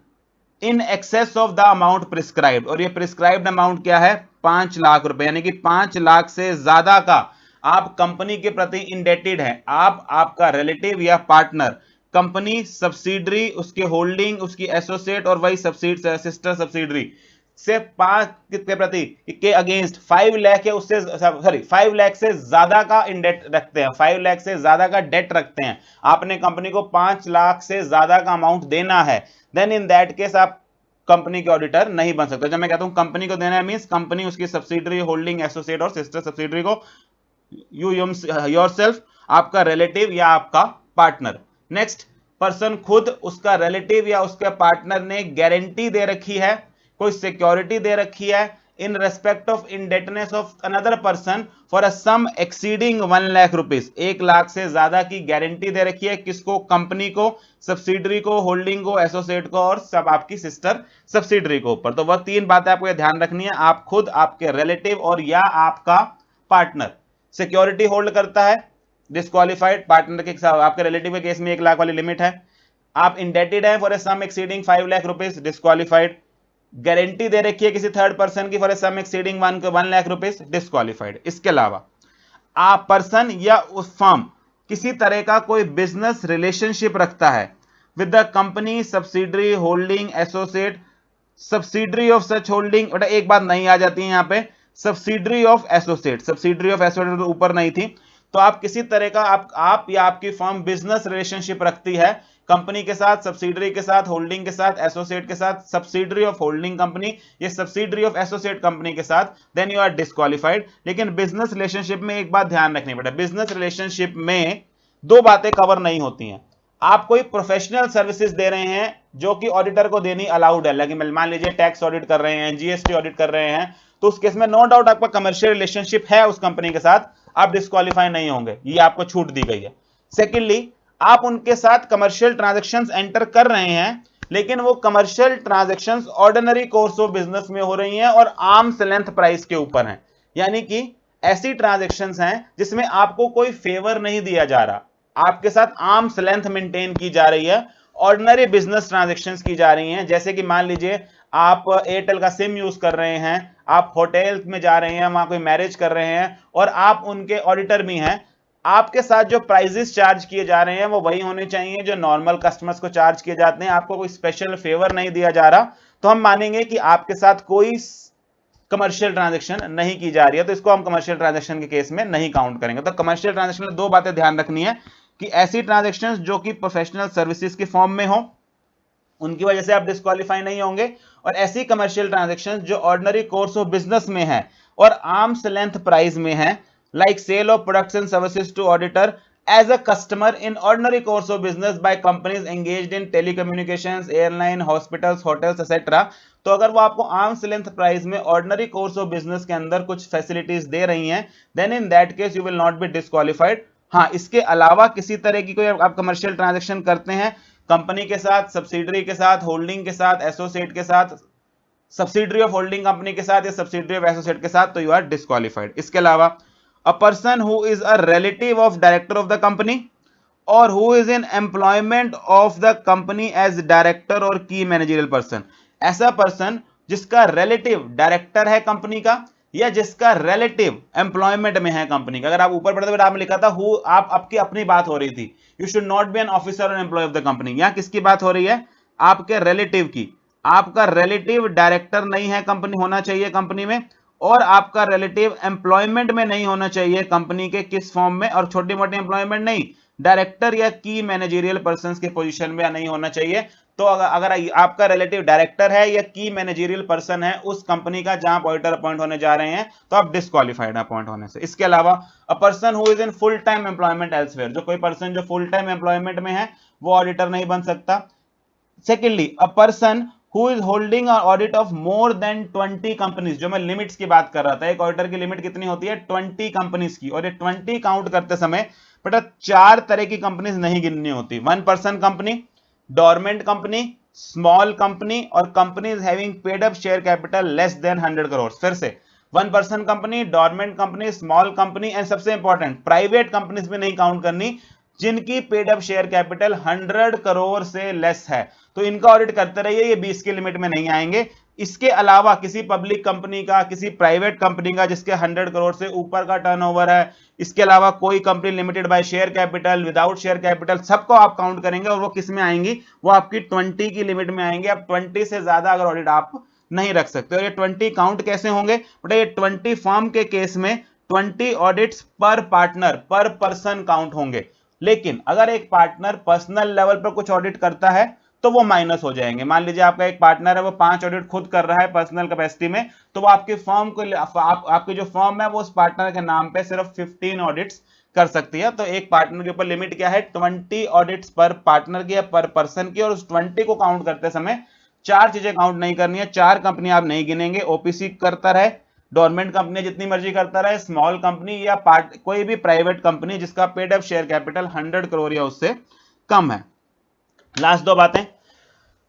in excess of the amount prescribed, और ये प्रिस्क्राइब्ड अमाउंट क्या है, 5 लाख रुपए, यानी कि 5 लाख से ज्यादा का आप कंपनी के प्रति इंडेटेड हैं, आप, आपका रिलेटिव या पार्टनर, कंपनी, सब्सिडरी, उसके होल्डिंग, उसकी एसोसिएट और वही सिस्टर सब्सिडरी से 5 के प्रति के अगेंस्ट 5 लाख या उससे, सॉरी 5 लाख से ज्यादा का इंडेट रखते हैं, 5 लाख से ज्यादा का डेट रखते हैं, आपने कंपनी को 5 लाख से ज्यादा का अमाउंट देना है, देन इन दैट केस आप कंपनी के ऑडिटर नहीं बन सकते। जब मैं कहता हूं कंपनी को देना है मींस कंपनी, उसकी सब्सिडरी, होल्डिंग, एसोसिएट और सिस्टर सब्सिडरी को, यू योरसेल्फ, आपका रिलेटिव या आपका पार्टनर। नेक्स्ट, पर्सन खुद, उसका रिलेटिव या उसके पार्टनर ने गारंटी दे रखी है, कोई सिक्योरिटी दे रखी है in respect of indebtedness of another person for a sum exceeding 1 lakh rupees, 1 lakh से ज्यादा की गारंटी दे रखी है, किसको, कंपनी को, सब्सिडरी को, होल्डिंग को, एसोसिएट को और सब आपकी सिस्टर सब्सिडरी को ऊपर। तो वह 3 बातें आपको ये ध्यान रखनी है, आप खुद, आपके रिलेटिव और या आपका पार्टनर सिक्योरिटी होल्ड करता है, डिस्क्वालीफाइड, पार्टनर के साथ आपके रिलेटिव के केस में 1 लाख वाली लिमिट है, आप इंडेटेड है for a sum exceeding 5 lakh rupees, disqualified, guarantee दे रखी है किसी थर्ड पर्सन की for a sum exceeding 1 lakh rupees, disqualified. इसके अलावा आप पर्सन या उस फर्म किसी तरह का कोई बिजनेस रिलेशनशिप रखता है with the company, subsidiary, holding, associate, subsidiary of such holding, बेटा एक बात नहीं आ जाती है यहां पे, subsidiary of associate, subsidiary of associate ऊपर नहीं थी, तो आप किसी तरह का आप या आपकी फर्म बिजनेस रिलेशनशिप रखती है कंपनी के साथ, सब्सिडरी के साथ, होल्डिंग के साथ, एसोसिएट के साथ, सब्सिडरी ऑफ होल्डिंग कंपनी या सब्सिडरी ऑफ एसोसिएट कंपनी के साथ, देन यू आर डिस्क्वालिफाइड। लेकिन बिजनेस रिलेशनशिप में एक बात ध्यान रखनी बेटा, बिजनेस रिलेशनशिप में दो बातें कवर नहीं होती हैं। आप कोई प्रोफेशनल सर्विसेज दे रहे हैं जो कि ऑडिटर को देनी अलाउड है, लेकिन मान लीजिए टैक्स ऑडिट कर रहे हैं, जीएसटी ऑडिट कर रहे हैं, तो उस केस में नो डाउट आपका कमर्शियल रिलेशनशिप है उस कंपनी के साथ, आप डिस्क्वालीफाई नहीं होंगे, ये आपको छूट दी गई है। सेकेंडली, आप उनके साथ कमर्शियल ट्रांजैक्शंस एंटर कर रहे हैं, लेकिन वो commercial transactions ordinary course of business में हो रही हैं और आर्म्स लेंथ प्राइस के ऊपर हैं, यानी कि ऐसी ट्रांजैक्शंस हैं जिसमें आपको कोई फेवर नहीं दिया जा रहा, आपके साथ आर्म्स लेंथ मेंटेन की जा रही है, ऑर्डिनरी बिजनेस ट्रांजैक्शंस की जा रही हैं। जैसे कि मान लीजिए आप एयरटेल का सिम यूज कर रहे हैं, आप होटल में जा रहे हैं, वहां कोई मैरिज कर रहे हैं और आप उनके ऑडिटर भी हैं, आपके साथ जो प्राइजेस चार्ज किए जा रहे हैं वो वही होने चाहिए जो नॉर्मल कस्टमर्स को चार्ज किए जाते हैं, आपको कोई स्पेशल फेवर नहीं दिया जा रहा, तो हम मानेंगे कि आपके साथ कोई कमर्शियल ट्रांजैक्शन नहीं की जा रही है, तो इसको हम कमर्शियल ट्रांजैक्शन के केस में नहीं काउंट करेंगे। तो कमर्शियल ट्रांजैक्शन में दो बातें ध्यान रखनी है कि ऐसी ट्रांजैक्शंस जो कि प्रोफेशनल सर्विसेज के फॉर्म में हो, उनकी वजह से आप डिस्क्वालीफाई नहीं होंगे, और ऐसी कमर्शियल ट्रांजैक्शंस जो ऑर्डिनरी कोर्स ऑफ बिजनेस में है और आर्म्स लेंथ प्राइस में है, like sale of products and services to auditor as a customer in ordinary course of business by companies engaged in telecommunications, airline, hospitals, hotels, etc. तो अगर वो आपको आर्म्स लेंथ प्राइस में ऑर्डिनरी कोर्स ऑफ बिजनेस के अंदर कुछ फैसिलिटीज दे रही हैं, then in that case you will not be disqualified. हाँ, इसके अलावा किसी तरह की कोई आप कमर्शियल ट्रांजैक्शन करते हैं कंपनी के साथ, सब्सिडरी के साथ, होल्डिंग के साथ, एसोसिएट के साथ, सब्सिडरी ऑफ होल्डिंग कंपनी के साथ या सब्सिडरी ऑफ एसोसिएट के साथ, तो यू आर डिस्क्वालिफाइड। इसके अलावा a person who is a relative of director of the company or who is in employment of the company as director or key managerial person, ऐसा पर्सन जिसका रिलेटिव डायरेक्टर है कंपनी का या जिसका रिलेटिव एम्प्लॉयमेंट में है कंपनी का। अगर आप ऊपर पढ़ते आपने लिखा था हु, आप आपकी अपनी बात हो रही थी, you should not be an officer और एम्प्लॉय ऑफ द कंपनी। यहां किसकी बात हो रही है? आपके रिलेटिव की। आपका रिलेटिव डायरेक्टर नहीं है कंपनी, होना चाहिए कंपनी में, और आपका रिलेटिव एम्प्लॉयमेंट में नहीं होना चाहिए कंपनी के किस फॉर्म में, और छोटी मोटी एम्प्लॉयमेंट नहीं, डायरेक्टर या की मैनेजरियल पर्सन के पोजीशन में नहीं होना चाहिए। तो अगर आपका रिलेटिव डायरेक्टर है या की मैनेजरियल पर्सन है उस कंपनी का जहां ऑडिटर अपॉइंट होने जा रहे हैं, तो आप डिस्क्वालिफाइड अपॉइंट होने से। इसके अलावा a person who is in full time employment elsewhere, जो कोई पर्सन जो फुल टाइम एम्प्लॉयमेंट में है वो ऑडिटर नहीं बन सकता। Secondly, a person who is holding an audit of more than 20 companies, जो मैं लिमिट्स की बात कर रहा था, एक ऑडिटर की लिमिट कितनी होती है? 20 कंपनीज की, और ये 20 काउंट करते समय बेटा 4 तरह की कंपनीज नहीं गिननी होती। 1 person company, dormant company, small company, और companies having paid up share capital less than 100 crore. फिर से 1 person company, dormant company, small company, and सबसे इंपॉर्टेंट प्राइवेट कंपनीज में नहीं काउंट करनी जिनकी paid up share capital 100 crore से लेस है, तो इनका ऑडिट करते रहिए, ये 20 की लिमिट में नहीं आएंगे। इसके अलावा किसी पब्लिक कंपनी का, किसी प्राइवेट कंपनी का जिसके 100 करोड़ से ऊपर का टर्नओवर है, इसके अलावा कोई company limited by share capital, without share capital, सबको आप काउंट करेंगे और वो किस में आएंगी? वो आपकी 20 की लिमिट में आएंगे। अब 20 से ज्यादा अगर ऑडिट आप नहीं रख सकते। और ये 20 काउंट कैसे होंगे बेटा? ये 20 फर्म के केस में 20 ऑडिट्स पर पार्टनर, पर पर्सन काउंट होंगे, लेकिन अगर एक पार्टनर पर्सनल लेवल पर कुछ ऑडिट करता है तो वो माइनस हो जाएंगे। मान लीजिए आपका एक पार्टनर है, वो 5 ऑडिट खुद कर रहा है पर्सनल कैपेसिटी में, तो वो आपकी फर्म को आपकी जो फर्म है वो उस पार्टनर के नाम पे सिर्फ 15 ऑडिट्स कर सकती है। तो एक पार्टनर के ऊपर लिमिट क्या है? 20 ऑडिट्स पर पार्टनर की या पर पर्सन की, और उस 20 को काउंट करते समय 4 चीजें काउंट नहीं करनी है, 4 कंपनी आप नहीं गिनेंगे। ओपीसी करता रहे, डोरमेंट कंपनी जितनी मर्जी करता रहे, स्मॉल कंपनी या कोई भी प्राइवेट कंपनी जिसका paid up share capital 100 crore या उससे कम है। लास्ट 2 बातें,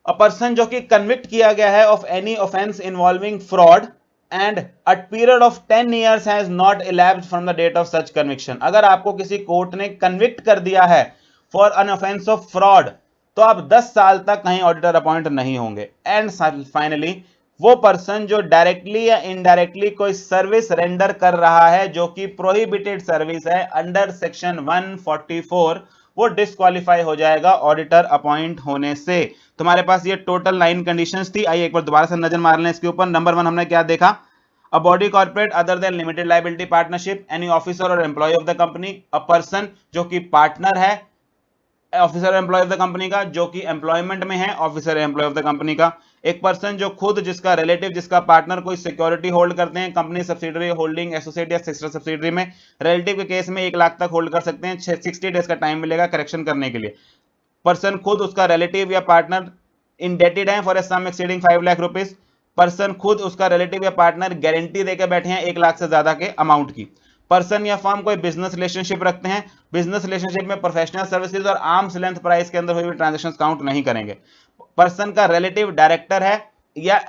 अ पर्सन जो कि कन्विक्ट किया गया है of any offence involving fraud and a period of 10 years has not elapsed from the date of such conviction. अगर आपको किसी कोर्ट ने कन्विक्ट कर दिया है for an offence of fraud, तो आप 10 साल तक कहीं ऑडिटर अपॉइंट नहीं होंगे। एंड फाइनली, वो पर्सन जो डायरेक्टली या इनडायरेक्टली कोई सर्विस रेंडर कर रहा है जो कि प्रोहिबिटेड सर्विस है अंडर सेक्शन 144, वो डिस्क्वालीफाई हो जाएगा ऑडिटर अपॉइंट होने से। तुम्हारे पास ये टोटल 9 कंडीशंस थी। आइए एक बार दोबारा से नजर मार लें इसके ऊपर। नंबर 1 हमने क्या देखा? A body corporate other than limited liability partnership, any officer or employee of the company, a person जो कि पार्टनर है officer employ of the company का, जो कि एम्प्लॉयमेंट में है officer employ of the company का। एक पर्सन जो खुद, जिसका रिलेटिव, जिसका पार्टनर कोई सिक्योरिटी होल्ड करते हैं कंपनी, सब्सिडरी, होल्डिंग एसोसिएट या सिस्टर सब्सिडरी में। रिलेटिव के केस में 1 लाख तक होल्ड कर सकते हैं, 60 डेज का टाइम मिलेगा करेक्शन करने के लिए। पर्सन खुद, उसका रिलेटिव या पार्टनर इंडेटेड है for a sum exceeding 5 lakh rupees. Person खुद, उसका रिलेटिव या पार्टनर गारंटी देकर बैठे हैं 1 लाख से ज्यादा के अमाउंट की। पर्सन या फर्म कोई बिजनेस रिलेशनशिप रखते हैं, बिजनेस रिलेशनशिप में प्रोफेशनल सर्विसेज और आर्म्स लेंथ प्राइस के अंदर हुई ट्रांजेक्शन काउंट नहीं करेंगे। पर्सन का रिलेटिव डायरेक्टर है या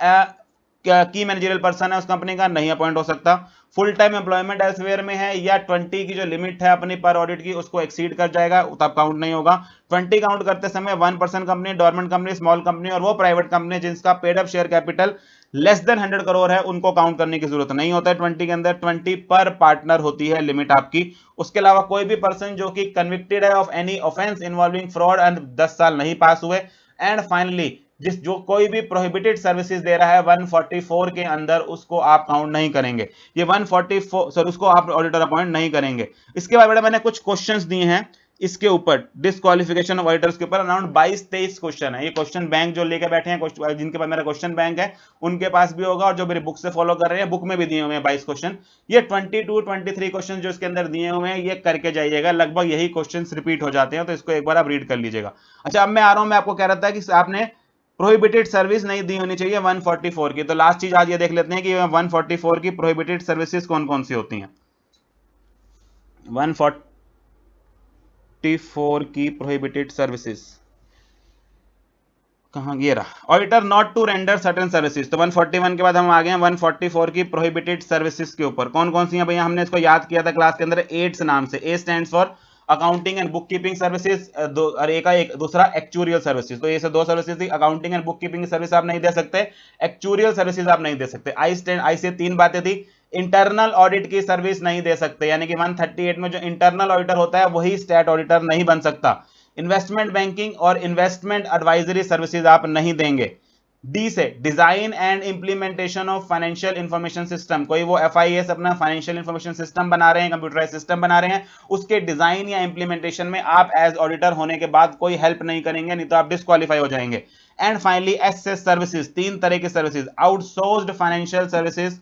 की मैनेजरियल पर्सन है उस कंपनी का, नहीं अपॉइंट हो सकता। फुल टाइम एम्प्लॉयमेंट एल्सवेयर में है या 20 की जो लिमिट है अपनी पर ऑडिट की उसको एक्सीड कर जाएगा, तब काउंट नहीं होगा। 20 काउंट करते समय 1% company, dormant company, small company और वो प्राइवेट कंपनी जिनका paid up share capital less than 100 crore है, उनको काउंट करने की जरूरत नहीं होता है। 20 के अंदर 20 पर पार्टनर होती है लिमिट आपकी। उसके अलावा कोई भी पर्सन जो कि कन्विक्टेड है of any offence involving fraud and 10 साल नहीं पास हुए। एंड फाइनली जो कोई भी प्रोहिबिटेड सर्विसेज दे रहा है 144 के अंदर, उसको आप काउंट नहीं करेंगे। ये 144 सर, उसको आप ऑडिटर अपॉइंट नहीं करेंगे। इसके बाद बेटा मैंने कुछ क्वेश्चंस दिए हैं इसके ऊपर, डिस्क्वालिफिकेशन ऑफ ऑडिटर्स के ऊपर अराउंड 22-23 क्वेश्चन है। ये क्वेश्चन बैंक जो लेके बैठे हैं, जिनके पास मेरा क्वेश्चन बैंक है, उनके पास भी होगा, और जो मेरी बुक से फॉलो कर रहे हैं बुक में भी दिए हुए हैं 22 क्वेश्चन। ये 22-23 क्वेश्चन जो इसके अंदर दिए हुए हैं ये करके जाइएगा, लगभग यही क्वेश्चन रिपीट हो जाते हैं, तो इसको एक बार आप रीड कर लीजिएगा। अच्छा, अब मैं आ रहा हूं, मैं आपको कह रहा था कि आपने प्रोहिबिटेड सर्विस नहीं दी होनी चाहिए 144 की, तो लास्ट चीज आज ये देख लेते हैं कि 144 की प्रोहिबिटेड सर्विसेज कौन कौन सी होती हैं। 144 की प्रोहिबिटेड सर्विसेज कहां, ये रहा, auditor not to render certain services. तो 141 के बाद हम आ गए हैं 144 की प्रोहिबिटेड सर्विसेज के ऊपर। कौन कौन सी हैं भैया? हमने इसको याद किया था क्लास के अंदर एड्स नाम से। ए stands for accounting and book keeping services, और एक दूसरा एक्चुरियल सर्विसेज। तो ये से 2 सर्विसेज थी, accounting and book keeping service आप नहीं दे सकते, एक्चुरियल सर्विसेज आप नहीं दे सकते। आई से 3 बातें थी। इंटरनल ऑडिट की सर्विस नहीं दे सकते, यानी कि 138 में जो इंटरनल ऑडिटर होता है वही स्टैट ऑडिटर नहीं बन सकता। इन्वेस्टमेंट बैंकिंग और इन्वेस्टमेंट एडवाइजरी सर्विसेज आप नहीं देंगे। डी से design and implementation of financial information system, कोई वो एफआईएस अपना फाइनेंशियल इंफॉर्मेशन सिस्टम बना रहे हैं, कंप्यूटराइज सिस्टम बना रहे हैं, उसके डिजाइन या इंप्लीमेंटेशन में आप एज ऑडिटर होने के बाद कोई हेल्प नहीं करेंगे, नहीं तो आप डिस्क्वालीफाई हो जाएंगे। एंड फाइनली एसएस सर्विसेज, 3 तरह की services, outsourced financial services,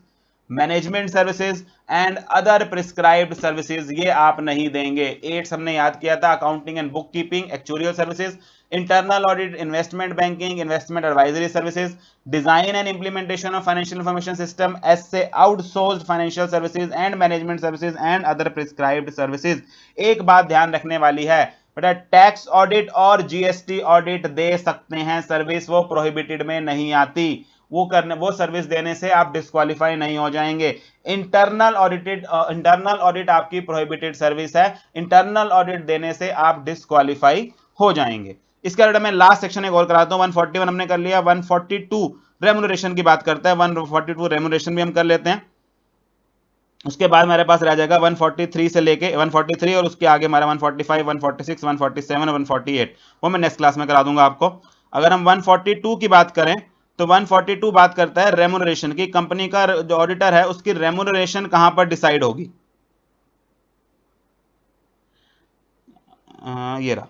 management services and other prescribed services, ये आप नहीं देंगे। 8 हमने याद किया था, accounting and book keeping, actuarial services, internal audit, investment banking, investment advisory services, design and implementation of financial information system, एस से outsourced financial services and management services and other prescribed services. एक बात ध्यान रखने वाली है बेटा, टैक्स ऑडिट और जीएसटी ऑडिट दे सकते हैं सर्विस, वो प्रोहिबिटेड में नहीं आती। वो सर्विस देने से आप डिस्क्वालीफाई नहीं हो जाएंगे। इंटरनल ऑडिट आपकी प्रोहिबिटेड सर्विस है, इंटरनल ऑडिट देने से आप डिस्क्वालीफाई हो जाएंगे। इसके अलावा मैं लास्ट सेक्शन एक और कराता हूं। 141 हमने कर लिया, 142 रेम्युनरेशन की बात करता है, 142 रेम्युनरेशन भी हम कर लेते हैं। उसके बाद मेरे पास रह जाएगा 143 से लेके 143 और उसके आगे हमारा 145, 146, 147 और 148, वो मैं नेक्स्ट क्लास में करा दूंगा आपको। अगर हम 142 की बात करें तो 142 बात करता है रेम्युनरेशन की। कंपनी का जो ऑडिटर है उसकी रेम्युनरेशन कहां पर डिसाइड होगी? ये रहा,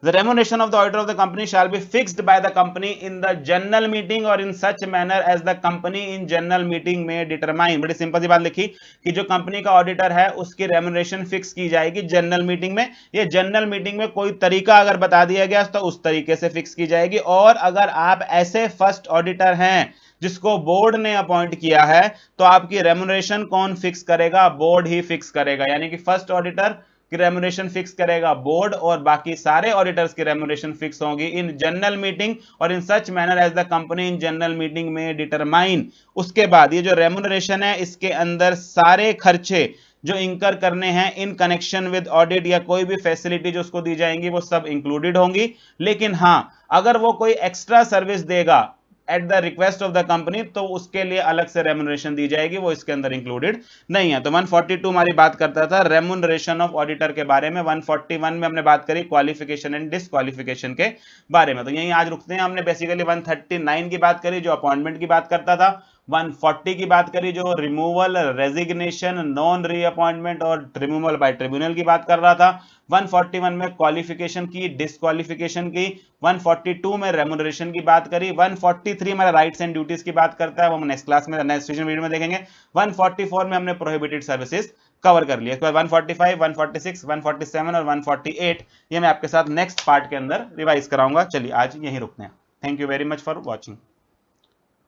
the remuneration of the auditor of the company shall be fixed by the company in the general meeting or in such manner as the company in general meeting may determine। बड़ी सिंपल सी बात लिखी कि जो कंपनी का ऑडिटर है उसकी रेम्युनरेशन फिक्स की जाएगी जनरल मीटिंग में। ये जनरल मीटिंग में कोई तरीका अगर बता दिया गया तो उस तरीके से फिक्स की जाएगी। और अगर आप ऐसे फर्स्ट ऑडिटर हैं जिसको बोर्ड ने अपॉइंट किया है तो आपकी रेम्युनरेशन कौन फिक्स करेगा? बोर्ड ही फिक्स करेगा, यानी कि फर्स्ट ऑडिटर की रेम्युनरेशन फिक्स करेगा बोर्ड और बाकी सारे ऑडिटर्स की रेम्युनरेशन फिक्स होगी इन जनरल मीटिंग और in such manner as the company in general meeting में डिटरमाइन। उसके बाद ये जो रेम्युनरेशन है इसके अंदर सारे खर्चे जो इंकर करने हैं इन कनेक्शन विद ऑडिट या कोई भी फैसिलिटी जो उसको दी जाएंगी वो सब इंक्लूडेड होंगी। लेकिन हां, अगर वो कोई एक्स्ट्रा सर्विस देगा at the request of the company, तो उसके लिए अलग से रेम्युनरेशन दी जाएगी, वो इसके अंदर इंक्लूडेड नहीं है। तो 142 हमारी बात करता था रेम्युनरेशन ऑफ ऑडिटर के बारे में। 141 में हमने बात करी क्वालिफिकेशन एंड डिसक्वालिफिकेशन के बारे में। तो यहीं आज रुकते हैं। हमने बेसिकली 139 की बात करी जो अपॉइंटमेंट की बात करता था, 140 की बात करी जो रिमूवल, रेजिग्नेशन, नॉन रीअपॉइंटमेंट और रिमूवल बाय ट्रिब्यूनल की बात कर रहा था। 141 में क्वालिफिकेशन की, डिसक्वालिफिकेशन की, 142 में रेम्युनरेशन की बात करी, 143 हमारा राइट्स एंड ड्यूटीज की बात करता है, वो हम नेक्स्ट क्लास में नेक्स्ट वीडियो में देखेंगे। 144 में हमने प्रोहिबिटेड सर्विसेज कवर कर लिया। इसके बाद 145, 146, 147 और 148 ये मैं आपके साथ नेक्स्ट पार्ट के अंदर रिवाइज कराऊंगा। चलिए आज यहीं रुकते हैं। Thank you very much for watching.